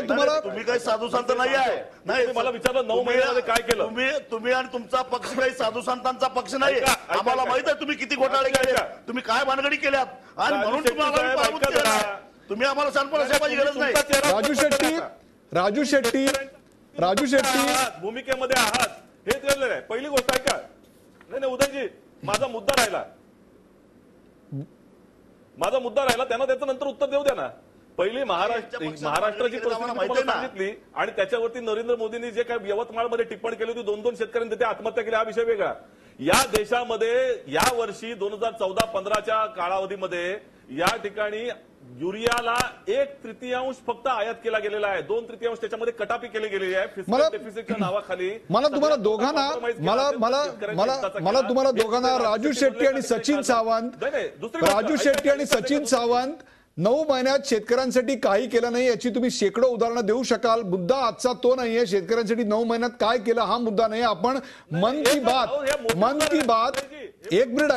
मला तुम्ही काही साधू संत नाही आहे. नाही, मला विचारलं 9 महिन्यामध्ये काय केलं. तुम्ही आणि तुमचा पक्ष काही साधू संतांचा पक्ष नाही. आम्हाला माहित आहे तुम्ही किती घोटाळे केले, तुम्ही काय भानगडी केल्यात आणि म्हणून तुम्ही आम्हाला सांगण्याची असायची गरज नाही. राजू शेट्टी भूमिकेमध्ये आहात हे ठरलेलं आहे. पहिली गोष्ट आहे का, नाही उदयजी, माझा मुद्दा राहिला, त्यांना त्याचं नंतर उत्तर देऊ द्या ना. पहिली महाराष्ट्राची परिस्थिती सांगितली आणि त्याच्यावरती नरेंद्र मोदींनी जे काही यवतमाळमध्ये टिप्पणी केली होती, 2 शेतकऱ्यांनी तिथे आत्महत्या केली, हा विषय वेगळा. या देशामध्ये या वर्षी 2014-15च्या कालावधीमध्ये या ठिकाणी युरियाला 1/3 फक्त आयात केला गेलेला आहे, 2/3 त्याच्यामध्ये कटापी केली गेलेली आहे फिस्कल डेफिसिटच्या नावाखाली. मला तुम्हाला दोघांना राजू शेट्टी आणि सचिन सावंत 9 महिन्यात शेतकऱ्यांसाठी काही केलं नाही याची तुम्ही शेकडो उदाहरणं देऊ शकाल. मुद्दा आजचा तो नाहीये शेतकऱ्यांसाठी 9 महिन्यात काय केलं हा मुद्दा नाही. आपण मन की बात एक मिनिट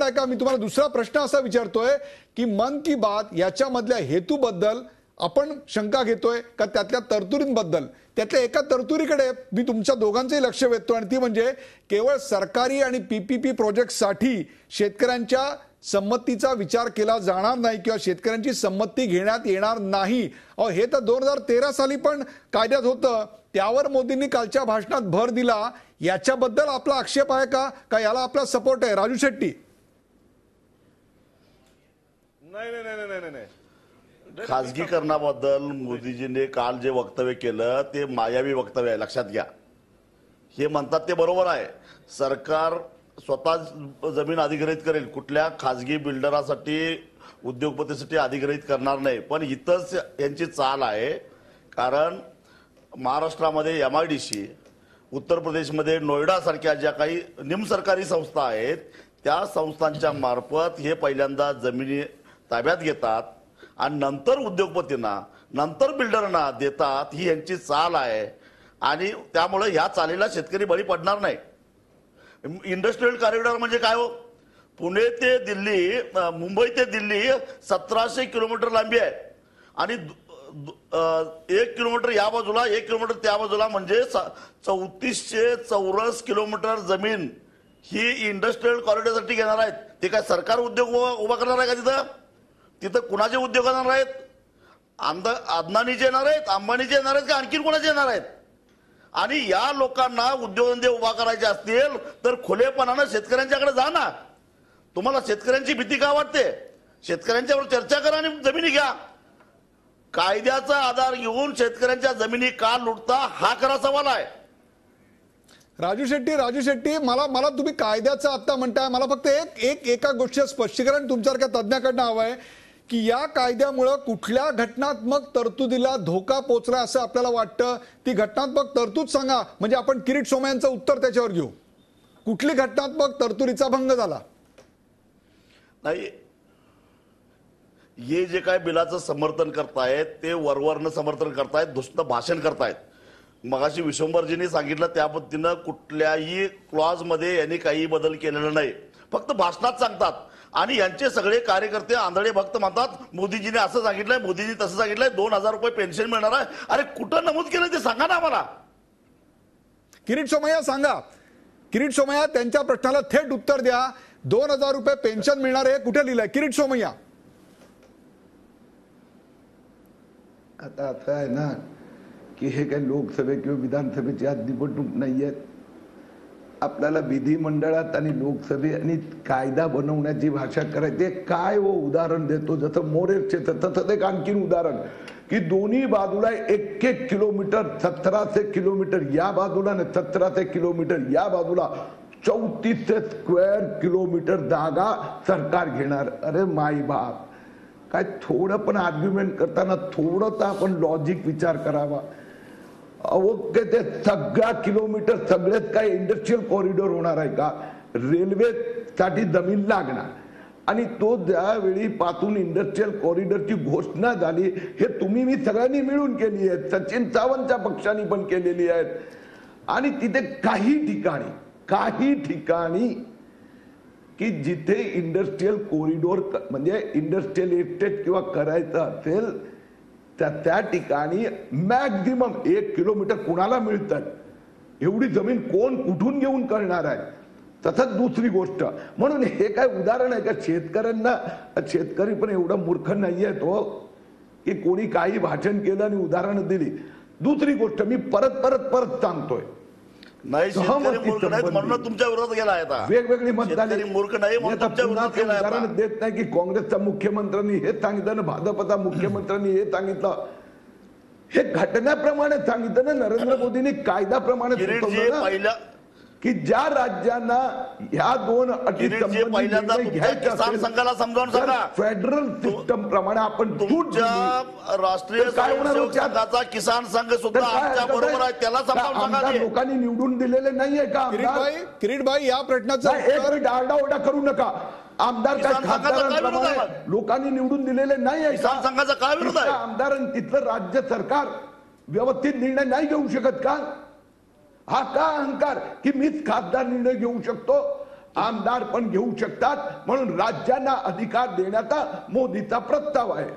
ऐका, मी तुम्हाला दुसरा प्रश्न असा विचारतोय की मन की बात याच्यामधल्या हेतूबद्दल आपण शंका घेतोय का त्यातल्या तरतुदींबद्दल. त्यातल्या एका तरतुदीकडे मी तुमच्या दोघांचंही लक्ष वेधतो आणि ती म्हणजे केवळ सरकारी आणि पीपीपी प्रोजेक्टसाठी शेतकऱ्यांच्या संमतीचा विचार केला जाणार नाही किंवा शेतकऱ्यांची संमती घेण्यात येणार नाही. हे तर 2013 साली पण कायद्यात होतं, त्यावर मोदींनी कालच्या भाषणात भर दिला. याच्याबद्दल आपला आक्षेप आहे का याला आपला सपोर्ट आहे? राजू शेट्टी. नाही, खासगीकरणाबद्दल मोदीजींनी काल जे वक्तव्य केलं ते मायावी वक्तव्य आहे, लक्षात घ्या. हे म्हणतात ते बरोबर आहे, सरकार स्वतः जमीन अधिग्रहित करेल, कुठल्या खासगी बिल्डरासाठी उद्योगपतीसाठी अधिग्रहित करणार नाही. पण इथंच यांची चाल आहे, कारण महाराष्ट्रामध्ये MIDC, उत्तर प्रदेशमध्ये नोएडा सारख्या ज्या काही निमसरकारी संस्था आहेत त्या संस्थांच्या मार्फत हे पहिल्यांदा जमिनी ताब्यात घेतात आणि नंतर उद्योगपतींना, नंतर बिल्डरना देतात. ही यांची चाल आहे आणि त्यामुळे ह्या चालीला शेतकरी बळी पडणार नाही. इंडस्ट्रियल कॉरिडॉर म्हणजे काय हो? पुणे ते दिल्ली, मुंबई ते दिल्ली 1700 किलोमीटर लांबी आहे आणि 1 किलोमीटर या बाजूला 1 किलोमीटर त्या बाजूला म्हणजे 3400 चौरस किलोमीटर जमीन ही इंडस्ट्रियल कॉरिडॉरसाठी घेणार आहेत. ते काय सरकार उद्योग उभा करणार आहे का? तिथं कुणाचे उद्योग येणार आहेत? अदानीचे येणार आहेत, अंबानीचे येणार आहेत का आणखीन कोणाचे येणार आहेत? आणि या लोकांना उद्योगधंदे उभा करायचे असतील तर खुलेपणानं शेतकऱ्यांच्याकडे जा ना. तुम्हाला शेतकऱ्यांची भीती का वाटते? शेतकऱ्यांच्यावर चर्चा करा आणि जमिनी घ्या. कायद्याचा आधार घेऊन शेतकऱ्यांच्या जमिनी का लुटता हा खरा सवाल आहे. राजू शेट्टी, मला तुम्ही कायद्याचं आता म्हणताय, मला फक्त एका गोष्टीचं स्पष्टीकरण तुमच्यासारख्या तज्ञाकडनं हवं आहे की या कायद्यामुळे कुठल्या घटनात्मक तरतुदीला धोका पोहोचला असं आपल्याला वाटतं? ती घटनात्मक तरतूद सांगा, म्हणजे आपण किरीट सोमय्यांचं उत्तर त्याच्यावर घेऊ. कुठली घटनात्मक तरतुदीचा भंग झाला? नाही, हे जे काय बिलाचं समर्थन करतायत ते वरवरनं समर्थन करतायत, दुसरं भाषण करतायत. मगाशी विश्वंभरजींनी सांगितलं त्या पद्धतीनं कुठल्याही क्लॉज मध्ये यांनी काही बदल केलेला नाही, फक्त भाषणात सांगतात. आणि यांचे सगळे कार्यकर्ते आंधळे भक्त म्हणतात मोदीजीने असं सांगितलंय, मोदीजी तसं सांगितलंय, 2000 रुपये पेन्शन मिळणार आहे. अरे कुठं नमूद केलं ते सांगा ना आम्हाला. किरीट सोमय्या सांगा, किरीट सोमय्या त्यांच्या प्रश्नाला थेट उत्तर द्या. 2000 रुपये पेन्शन मिळणार आहे कुठे लिहिलंय? किरीट सोमय्या. आता असं आहे ना की हे काही लोकसभे किंवा विधानसभेची आज निवडणूक नाहीये. आपल्याला विधिमंडळात आणि लोकसभे आणि कायदा बनवण्याची भाषा करायची. काय वो उदाहरण देतो जसं मोरेचे तसं एक आणखीन उदाहरण की दोन्ही बाजूला 1-1 किलोमीटर 1700 किलोमीटर या बाजूला आणि 1700 किलोमीटर या बाजूला 3400 स्क्वेअर किलोमीटर जागा सरकार घेणार. अरे माई बाप, काय थोडं पण आर्ग्युमेंट करताना थोडं तर आपण लॉजिक विचार करावा. अवघे ते सगळ्या किलोमीटर सगळेच काय इंडस्ट्रियल कॉरिडॉर होणार आहे का? रेल्वे साठी जमीन लागणार, आणि तो ज्यावेळी पातून इंडस्ट्रियल कॉरिडॉरची घोषणा झाली, हे तुम्ही मी सगळ्यांनी मिळून केली आहे, सचिन सावंतच्या पक्षाने पण केलेली आहेत. आणि तिथे काही ठिकाणी की जिथे इंडस्ट्रियल कॉरिडॉर म्हणजे इंडस्ट्रियल इस्टेट किंवा करायचं असेल त्या ठिकाणी मॅक्झिमम 1 किलोमीटर कुणाला मिळतात, एवढी जमीन कोण कुठून घेऊन करणार आहे. तसंच दुसरी गोष्ट, म्हणून हे काय उदाहरण आहे का शेतकऱ्यांना? शेतकरी पण एवढं मूर्ख नाहीये तो की कोणी काही भाषण केलं आणि उदाहरणं दिली. दुसरी गोष्ट मी परत सांगतोय, नाही शेतकरी मूर्ख नाहीत म्हणून तुमच्या विरोधात गेला आहे. वेगवेगळी मत झाली. शेतकरी मूर्ख नाही म्हणून तुमच्या विरोधात गेला आहे. उदाहरण देत नाही की काँग्रेसच्या मुख्यमंत्र्यांनी हे सांगितलं ना भाजपच्या मुख्यमंत्र्यांनी हे सांगितलं. हे घटनाप्रमाणे सांगितलं ना, नरेंद्र मोदींनी कायद्याप्रमाणे पहिल्या की ज्या राज्यांना ह्या 2 अटी पहिल्यांदा तुमच्या किसान संघाला समजावून सांगा. फेडरल सिस्टम प्रमाणे आपण तुमच्या राष्ट्रीय स्वयंसेवक संघाचा किसान संघ सुद्धा आमच्या बरोबर आहे, त्याला समजावून सांगा. लोकांनी निवडून दिलेले नाहीये का? किरीटभाई या प्रश्नाचा एक मिनिट आरडाओरडा करू नका. आमदार काय खासदारांप्रमाणे लोकांनी निवडून दिलेले नाहीये. किसान संघाचा काय विरोध आहे? आमदार तिथलं राज्य सरकार व्यवस्थित निर्णय नाही घेऊ शकत का? हा का अहंकार की मीच खासदार निर्णय घेऊ शकतो, आमदार पण घेऊ शकतात, म्हणून राज्यांना अधिकार देण्याचा मोदीचा प्रस्ताव आहे.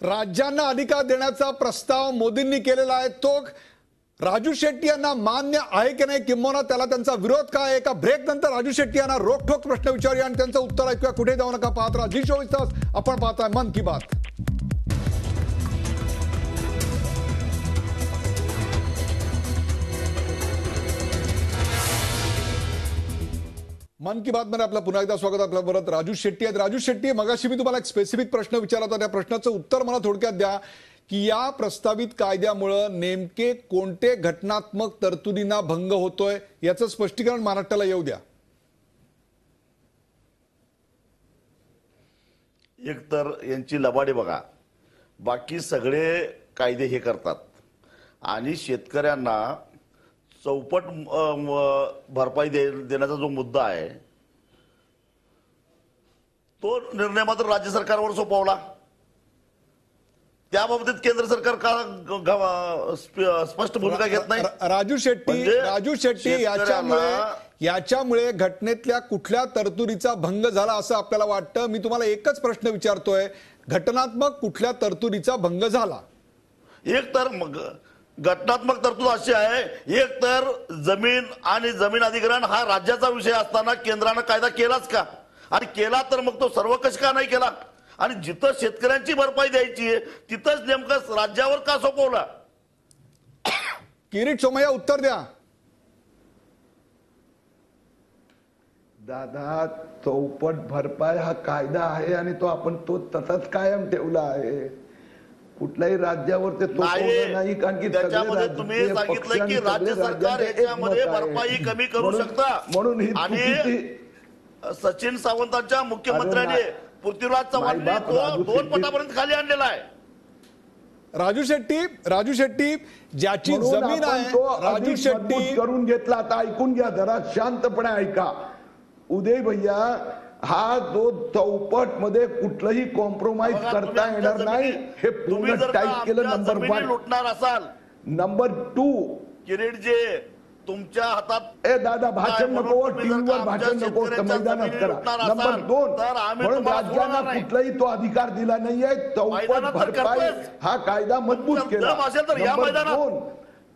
राज्यांना अधिकार देण्याचा प्रस्ताव मोदींनी केलेला आहे. तो राजू शेट्टी यांना मान्य आहे की नाही, किंबहुना त्याला त्यांचा विरोध काय आहे? एका ब्रेक नंतर राजू शेट्टी यांना रोखठोक प्रश्न विचारूया आणि त्यांचं उत्तर ऐकूया. कुठे जाऊ नका, पाहत राहा जी 24 तास. आपण पाहताय मन की बात. मन की बात मध्ये आपलं पुन्हा एकदा स्वागत. आपल्या बरोबर राजू शेट्टी आहेत. राजू शेट्टी, मगाशी मी तुम्हाला एक स्पेसिफिक प्रश्न विचारला होता, त्या प्रश्नाचं उत्तर मला थोडक्यात द्या की या प्रस्तावित कायद्यामुळे नेमके कोणते घटनात्मक तरतुदींना भंग होतोय याचं स्पष्टीकरण महाराष्ट्राला येऊ द्या. एक तर यांची लबाडी बघा, बाकी सगळे कायदे हे करतात आणि शेतकऱ्यांना चौपट भरपाई देण्याचा जो मुद्दा आहे तो निर्णय मात्र राज्य सरकारवर सोपवला. त्या बाबतीत केंद्र सरकार का स्पष्ट भूमिका घेत नाही? राजू शेट्टी याच्यामुळे घटनेतल्या कुठल्या तरतुदीचा भंग झाला असं आपल्याला वाटतं? मी तुम्हाला एकच प्रश्न विचारतोय, घटनात्मक कुठल्या तरतुदीचा भंग झाला? एक तर घटनात्मक तरतूद अशी आहे, एक तर जमीन आणि जमीन अधिग्रहण हा राज्याचा विषय असताना केंद्रानं कायदा केलाच का? आणि केला तर मग तो सर्व कश का नाही केला? आणि जिथं शेतकऱ्यांची भरपाई द्यायची आहे तिथंच नेमकं राज्यावर का सोपवला? किरीट सोमय्या उत्तर द्या. दादा, चौपट भरपाई हा कायदा आहे आणि तो आपण तसाच कायम ठेवला आहे. कुठल्याही राज्यावर ते नाही, कारण की त्याच्यामध्ये तुम्ही सांगितलं की राज्य सरकार याच्यामध्ये भरपाई कमी करू शकता म्हणून. आणि सचिन सावंतांच्या मुख्यमंत्र्यांनी पृथ्वीराज चव्हाणांनी तो 2 पटापर्यंत खाली आणलेला आहे. राजू शेट्टी ज्याची जमीन आहे, राजू शेट्टी करून घेतला. आता ऐकून घ्या जरा, शांतपणे ऐका. उदय भैया, हा जो चौपट मध्ये कुठलंही कॉम्प्रोमाइज करता येणार नाही हे पूर्ण टाईप केलं. नंबर 1 लुटणार असाल. नंबर 2 किरीट जे तुमच्या हातात दादा भाषण नको, टीव्हीवर भाषण नको, मैदानात करा. नंबर 2 म्हणून राज्यांना कुठलाही तो अधिकार दिला नाहीये. चौपट भरपाई हा कायदा मजबूत केला. नंबर 2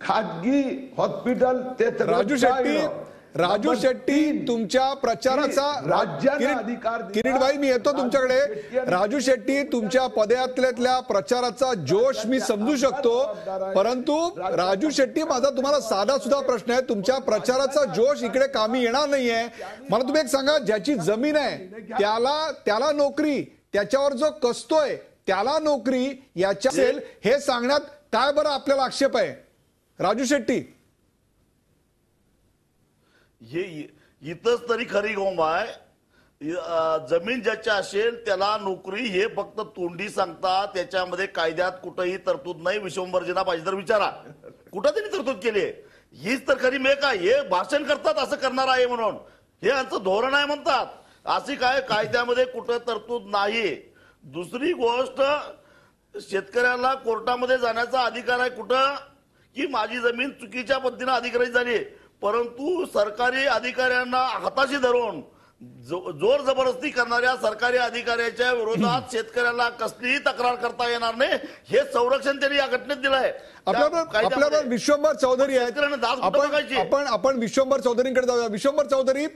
खाजगी हॉस्पिटल ते राजू शेट्टी तुमच्या प्रचाराचा किरीटभाई मी येतो तुमच्याकडे. राजू शेट्टी तुमच्या पदयात्रेतल्या प्रचाराचा जोश मी समजू शकतो, परंतु राजू शेट्टी माझा तुम्हाला साधा सुद्धा प्रश्न आहे. तुमच्या प्रचाराचा जोश इकडे कामी येणार नाहीये. मला तुम्ही एक सांगा, ज्याची जमीन आहे त्याला नोकरी, त्याच्यावर जो कसतोय त्याला नोकरी याच्या असेल हे सांगण्यात काय बरं आपल्याला आक्षेप आहे? राजू शेट्टी, हे इथंच तरी खरी गोंब आहे. जमीन ज्याच्या असेल त्याला नोकरी हे फक्त तोंडी सांगतात, त्याच्यामध्ये कायद्यात कुठेही तरतूद नाही. विश्वंभरजींना पाहिजे तर विचारा कुठं त्यांनी तरतूद केली आहे. हीच तर खरी मेक आहे. हे भाषण करतात असं करणार आहे म्हणून, हे यांचं धोरण आहे म्हणतात. अशी काय कायद्यामध्ये कुठं तरतूद नाही. दुसरी गोष्ट, शेतकऱ्याला कोर्टामध्ये जाण्याचा अधिकार आहे कुठं, की माझी जमीन चुकीच्या पद्धतीने अधिग्रहित झाली. परंतु सरकारी अधिकाऱ्यांना हाताशी धरून जोर जबरदस्ती करणाऱ्या सरकारी अधिकाऱ्याच्या विरोधात शेतकऱ्याला कसलीही तक्रार करता येणार नाही, हे संरक्षण त्यांनी या घटनेत दिलं आहे. आपल्यावर विश्वंभर चौधरी आहेत. आपण विश्वंभर चौधरींकडे जाऊया. विश्वंभर चौधरी,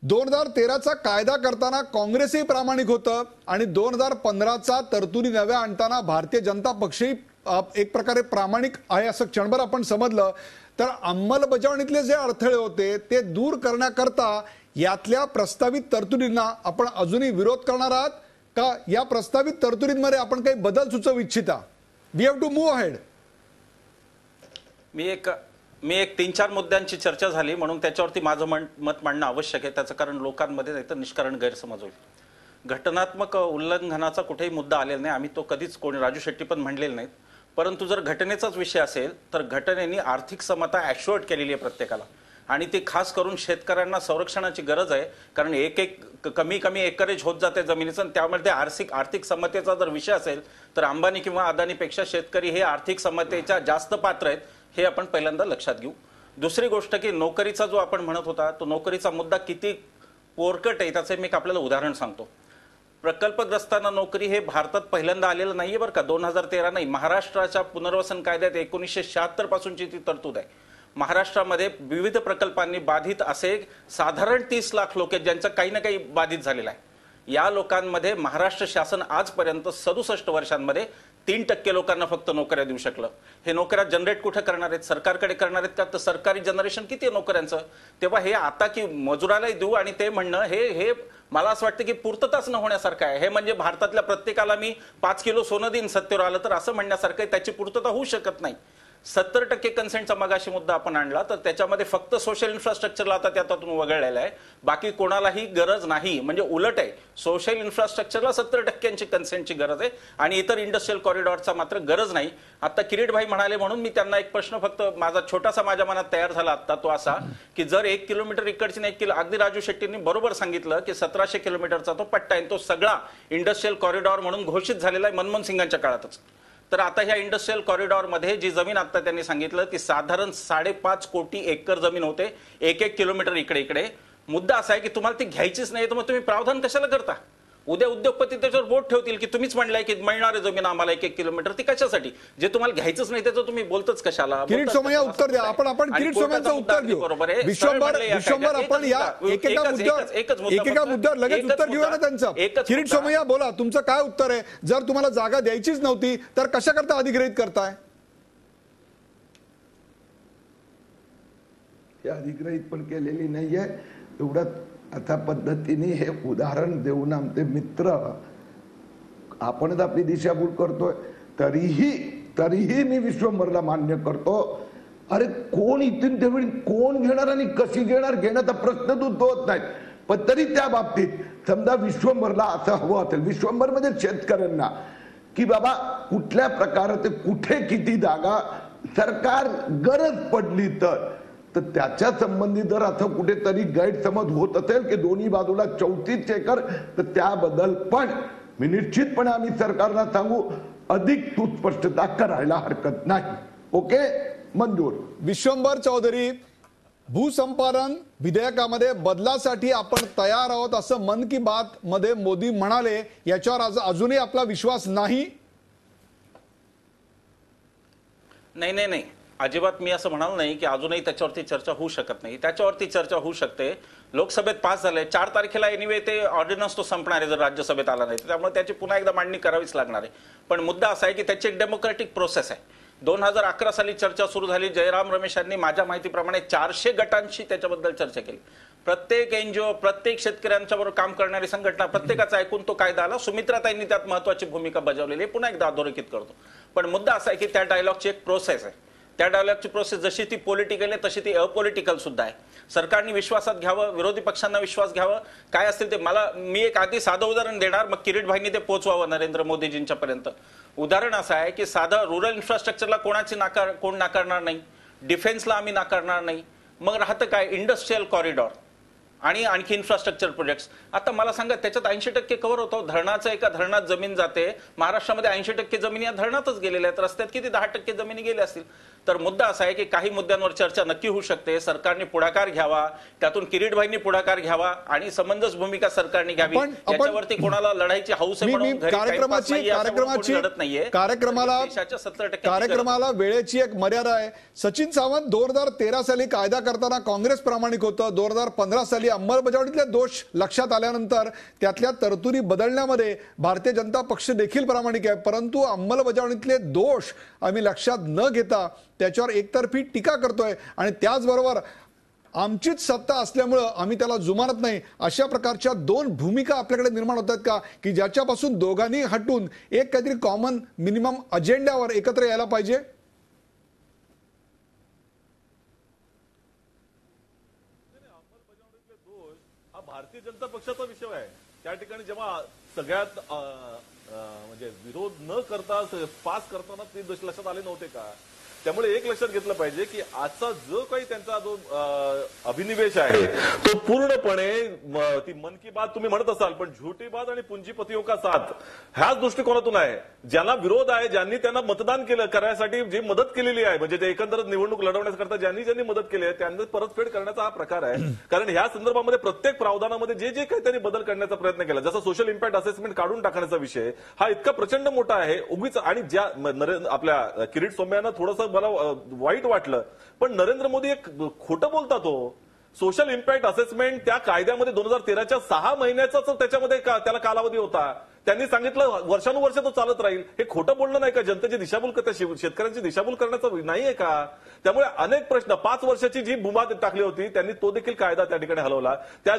2013चा कायदा करताना काँग्रेसही प्रामाणिक होतं आणि 2015चा तरतुदी नव्या आणताना भारतीय जनता पक्षही एक प्रकारे प्रामाणिक आहे असं क्षणभर आपण समजलं. तर अंमलबजावणीतले जे अडथळे होते ते दूर करण्याकरता यातल्या प्रस्तावित तरतुदींना आपण अजूनही विरोध करणार आहात का? या प्रस्तावित तरतुदींमध्ये आपण काही बदल सुचवू इच्छिता? We have to move ahead. मी एक 3-4 मुद्द्यांची चर्चा झाली म्हणून त्याच्यावरती माझं मत मांडणं आवश्यक आहे. त्याचं कारण लोकांमध्ये नाही तर निष्कारण गैरसमज होईल. घटनात्मक उल्लंघनाचा कुठेही मुद्दा आलेला नाही. आम्ही तो कधीच कोणी, राजू शेट्टी पण म्हणलेले नाहीत. परंतु जर घटनेचाच विषय असेल तर घटनेने आर्थिक समता ॲश्युअर्ड केलेली आहे प्रत्येकाला, आणि ती खास करून शेतकऱ्यांना संरक्षणाची गरज आहे. कारण एक कमी एकरेज होत जाते जमिनीचं, आणि त्यामुळे आर्थिक समतेचा जर विषय असेल तर अंबानी किंवा अदानीपेक्षा शेतकरी हे आर्थिक समतेच्या जास्त पात्र आहेत, हे आपण पहिल्यांदा लक्षात घेऊ. दुसरी गोष्ट की नोकरीचा जो आपण म्हणत होता तो नोकरीचा मुद्दा किती पोरकट आहे त्याचं मी आपल्याला उदाहरण सांगतो. प्रकल्पग्रस्तांना नोकरी हे भारतात पहिल्यांदा आलेलं नाहीये बरं का. 2013 नाही, महाराष्ट्राच्या पुनर्वसन कायद्यात 1976 पासूनची ती तरतूद आहे. महाराष्ट्रामध्ये विविध प्रकल्पांनी बाधित असे साधारण 30 लाख लोक आहेत ज्यांचं काही ना काही बाधित झालेलं आहे. या लोकांमध्ये महाराष्ट्र शासन आजपर्यंत 67 वर्षांमध्ये 3% लोकांना फक्त नोकऱ्या देऊ शकलं. हे नोकऱ्या जनरेट कुठे करणार आहेत? सरकारकडे करणार आहेत का? तर सरकारी जनरेशन किती आहे नोकऱ्यांचं? तेव्हा हे आता की मजुरालाही देऊ आणि ते म्हणणं हे मला असं वाटतं की पूर्तताच न होण्यासारखं आहे. हे म्हणजे भारतातल्या प्रत्येकाला मी 5 किलो सोनं देईन सत्तेवर आलं तर असं म्हणण्यासारखं आहे. त्याची पूर्तता होऊ शकत नाही. 70% कन्सेंटचा मगाशी मुद्दा आपण आणला तर त्याच्यामध्ये फक्त सोशल इन्फ्रास्ट्रक्चरला आता त्यातून वगळलेला आहे, बाकी कोणालाही गरज नाही. म्हणजे उलट आहे, सोशल इन्फ्रास्ट्रक्चरला 70% कन्सेंटची गरज आहे आणि इतर इंडस्ट्रियल कॉरिडॉरचा मात्र गरज नाही. आता किरीट भाई म्हणाले म्हणून मी त्यांना एक प्रश्न फक्त माझा छोटासा माझ्या मनात तयार झाला आता, तो असा की जर 1 किलोमीटर इकडची 1 किलो, अगदी राजू शेट्टींनी बरोबर सांगितलं की 1700 किलोमीटरचा तो पट्टा आहे, तो सगळा इंडस्ट्रियल कॉरिडॉर म्हणून घोषित झालेला आहे मनमोहन सिंगांच्या काळातच. तर आता ह्या इंडस्ट्रियल कॉरिडॉरमध्ये जी जमीन आता त्यांनी सांगितलं ती साधारण 5.5 कोटी एकर जमीन होते 1-1 किलोमीटर इकडे. मुद्दा असा आहे की तुम्हाला ती घ्यायचीच नाही तर मग तुम्ही प्रावधान कशाला करता? उद्या उद्योगपती त्याच्यावर बोट ठेवतील की तुम्हीच म्हणलाय की मिळणार आहे जमीन आम्हाला 1-1 किलोमीटर, ती कशासाठी? जे तुम्हाला घ्यायचंच नाही त्याचं तुम्ही बोलतच कशाला? किरीट सोमय्या उत्तर द्या. आपण किरीट सोमय्यांचं उत्तर घेऊ. बरोबर आहे. विश्वंभर आपण या एकेका मुद्द्यावर लगेच उत्तर घेऊया ना त्यांचं. किरीट सोमय्या बोला, तुमचं काय उत्तर आहे? जर तुम्हाला जागा द्यायचीच नव्हती तर कशा करता अधिग्रहित करताय? अधिग्रहित पण केलेली नाहीये. एवढं अशा पद्धतीने हे उदाहरण देऊन आमचे मित्र आपणच आपली दिशाभूल करतोय. तरीही मी विश्वंभरला मान्य करतो. अरे कोण इथून त्यावेळी कोण घेणार आणि कशी घेण्याचा प्रश्न उद्भवत नाही. पण तरी त्या बाबतीत समजा विश्वंभरला असं हवं असेल, विश्वंभर म्हणजे शेतकऱ्यांना की बाबा कुठल्या प्रकारे कुठे किती जागा सरकार गरज पडली तर त्याच्या संबंधी जर असं कुठेतरी गैरसमज होत असेल की दोन्ही बाजूला 34 एकर तर त्याबद्दल पण मी निश्चितपणे आम्ही सरकारला सांगू अधिक सुस्पष्टता करायला हरकत नाही. ओके, मंजूर. विश्वंभर चौधरी, भूसंपादन विधेयकामध्ये बदलासाठी आपण तयार आहोत असं मन की बात मध्ये मोदी म्हणाले, याच्यावर अजूनही आपला विश्वास नाही? नाही, अजिबात मी असं म्हणाल नाही की अजूनही त्याच्यावरती चर्चा होऊ शकत नाही. त्याच्यावरती चर्चा होऊ शकते. लोकसभेत पास झाले 4 तारखेला एनिवे ते ऑर्डिनन्स तो संपणार आहे जर राज्यसभेत आला नाही, त्यामुळे त्याची पुन्हा एकदा मांडणी करावीच लागणार आहे. पण मुद्दा असा आहे की त्याची एक डेमोक्रॅटिक प्रोसेस आहे. 2011 साली चर्चा सुरू झाली. जयराम रमेशांनी माझ्या माहितीप्रमाणे 400 गटांशी त्याच्याबद्दल चर्चा केली. प्रत्येक एनजीओ, प्रत्येक शेतकऱ्यांच्या बरोबर काम करणारी संघटना, प्रत्येकाचा ऐकून तो कायदा आला. सुमित्राताईंनी त्यात महत्वाची भूमिका बजावलेली आहे. पुन्हा एकदा अधोरेखित करतो. पण मुद्दा असा आहे की त्या डायलॉगची एक प्रोसेस आहे. त्या डायलॉगची प्रोसेस जशी ती पॉलिटिकल आहे तशी ती अपॉलिटिकल सुद्धा आहे. सरकारने विश्वासात घ्यावं, विरोधी पक्षांना विश्वास घ्यावं, काय असतील ते. मी एक आधी साधं उदाहरण देणार, मग किरीट भाईंनी ते पोहोचवावं नरेंद्र मोदीजींच्या पर्यंत. उदाहरण असं आहे की साधं रूरल इन्फ्रास्ट्रक्चरला कोण नाकारणार नाही, डिफेन्सला आम्ही नाकारणार नाही. मग राहतं काय? Industrial corridor. आणि आणखी इन्फ्रास्ट्रक्चर प्रोजेक्ट्स. आता मला सांगा त्याच्यात 80% कव्हर होतो. धरणाचं एका धरणात जमीन जाते. महाराष्ट्रामध्ये 80% जमिनी या धरणातच गेलेल्या आहेत. रस्त्यात किती 10% जमिनी गेल्या असतील. तर मुद्दा असा आहे की काही मुद्द्यांवर चर्चा नक्की होऊ शकते. सरकारने पुढाकार घ्यावा, त्यातून किरीटभाईंनी पुढाकार घ्यावा आणि समंजस भूमिका सरकारने घ्यावी. याच्यावरती कोणाला लढायची हौस आहे म्हणून कार्यक्रमाला वेळेची एक मर्यादा आहे. सचिन सावंत 2013 साली कायदा करताना काँग्रेस प्रामाणिक होतं. 2015 साली अंमलबजावणीतले दोष लक्षात आल्यानंतर त्यातल्या तरतुदी बदलण्यामध्ये भारतीय जनता पक्ष देखील प्रामाणिक आहे. परंतु अंमलबजावणीतले दोष आम्ही लक्षात न घेता त्याच्यावर एकतर्फी टीका करतोय आणि त्याचबरोबर आमचीच सत्ता असल्यामुळं आम्ही त्याला जुमानत नाही, अशा प्रकारच्या दोन भूमिका आपल्याकडे निर्माण होतात का की ज्याच्यापासून दोघांनी हटून एक काहीतरी कॉमन मिनिमम अजेंड्यावर एकत्र यायला पाहिजे? हा भारतीय जनता पक्षाचा विषय आहे. त्या ठिकाणी जेव्हा सगळ्यात म्हणजे विरोध न करता पास करताना ते दोष लक्षात आले नव्हते का? त्यामुळे एक लक्षात घेतलं पाहिजे की आजचा जो काही त्यांचा जो अभिनिवेश आहे तो पूर्णपणे ती मन की बात तुम्ही म्हणत असाल, पण झूठी बात आणि पुंजीपतियों का साथ ह्याच दृष्टिकोनातून आहे. ज्यांना विरोध आहे, ज्यांनी त्यांना मतदान केलं करायसाठी जी मदत केलेली आहे, म्हणजे ते एकंदर निवडणूक लढवण्याकरता ज्यांनी मदत केली आहे त्यांना परतफेड करण्याचा हा प्रकार आहे. कारण ह्या संदर्भामध्ये प्रत्येक प्रावधानामध्ये जे काही त्यांनी बदल करण्याचा प्रयत्न केला, जसा सोशल इम्पॅक्ट असेसमेंट काढून टाकण्याचा विषय हा इतका प्रचंड मोठा आहे उगीच. आणि ज्या आपल्या किरीट सोमय्यांना थोडंसं मला वाईट वाटलं, पण नरेंद्र मोदी एक खोटं बोलतात. हो, सोशल इम्पॅक्ट असेसमेंट त्या कायद्यामध्ये 2013च्या 6 महिन्याचाच त्याच्यामध्ये त्याला कालावधी होता. त्यांनी सांगितलं वर्षानुवर्ष तो चालत राहील. हे खोटं बोलणं नाही का? जनतेची दिशाभूल करता शेतकऱ्यांची दिशाभूल करण्याचं नाहीये का? त्यामुळे अनेक प्रश्न 5 वर्षाची जी भूमा टाकली होती त्यांनी तो देखील कायदा त्या ठिकाणी हलवला. त्या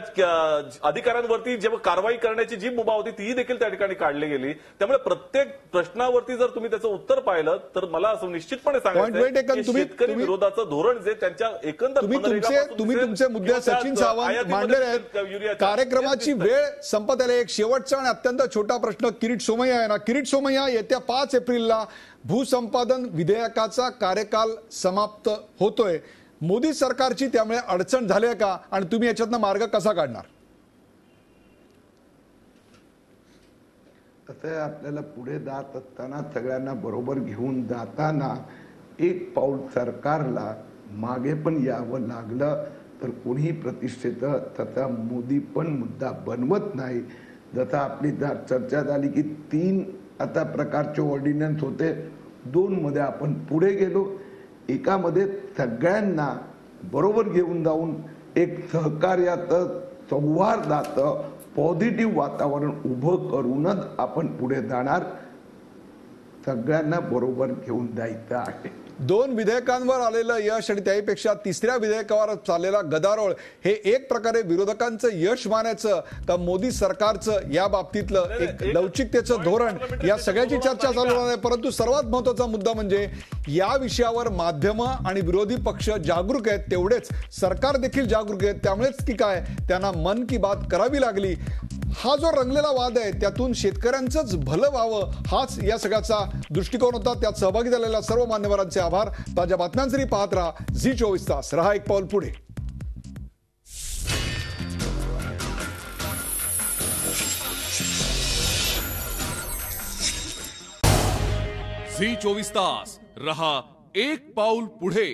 अधिकाऱ्यांवरती जेव्हा कारवाई करण्याची जी मुभा होती तीही देखील त्या ठिकाणी काढली गेली. त्यामुळे प्रत्येक प्रश्नावरती जर तुम्ही त्याचं उत्तर पाहिलं तर मला असं निश्चितपणे सांगायचं शेतकरी विरोधाचं धोरण जे त्यांच्या एकंदर तुम्ही तुमचे मुद्दे सचिन सावंत मांडलेले आहेत. कार्यक्रमाची वेळ संपत आली. एक शेवटचा आणि अत्यंत छोटा प्रश्न किरीट सोमय्या आहे ना. किरीट सोमय्या येत्या 5 एप्रिलला भूसंपादन विधेयकाचा कार्यकाल समाप्त होतोय. मोदी सरकारची त्यामुळे अडचण झाली आहे का आणि तुम्ही याच्यातनं मार्ग कसा काढणार? आता आपल्याला पुढे जात असताना सगळ्यांना बरोबर घेऊन जाताना एक पाऊल सरकारला मागे पण यावं लागलं तर कोणीही प्रतिष्ठेचं तसा मोदी पण मुद्दा बनवत नाही. जसं आपली चर्चा झाली की 3 आता प्रकारचे ऑर्डिनन्स होते, 2 मध्ये आपण पुढे गेलो. एकामध्ये सगळ्यांना बरोबर घेऊन जाऊन एक सहकार्याचं सौहार्दाचं पॉझिटिव्ह वातावरण उभं करूनच आपण पुढे जाणार. सगळ्यांना बरोबर घेऊन जायचं आहे. 2 विधेयकांवर आलेलं यश आणि त्याहीपेक्षा 3ऱ्या विधेयकावर चाललेला गदारोळ हे एक प्रकारे विरोधकांचं यश मानायचं का मोदी सरकारचं या बाबतीतलं एक लवचिकतेचं धोरण, या सगळ्याची चर्चा चालू आहे. परंतु सर्वात महत्त्वाचा मुद्दा म्हणजे या विषयावर माध्यमं आणि विरोधी पक्ष जागरूक आहेत, तेवढेच सरकार देखील जागरूक आहेत. त्यामुळेच की काय त्यांना मन की बात करावी लागली. हा जो रंगलेला वाद आहे त्यातून शेतकऱ्यांचंच भलं व्हावं हाच या सगळ्याचा दृष्टिकोन होता. त्यात सहभागी झालेल्या सर्व मान्यवरांचे आभार. ताज्या बातम्यांसाठी पाहत राहा झी24 तास. रहा एक पाऊल पुढे. झी24 तास रहा एक पाऊल पुढे.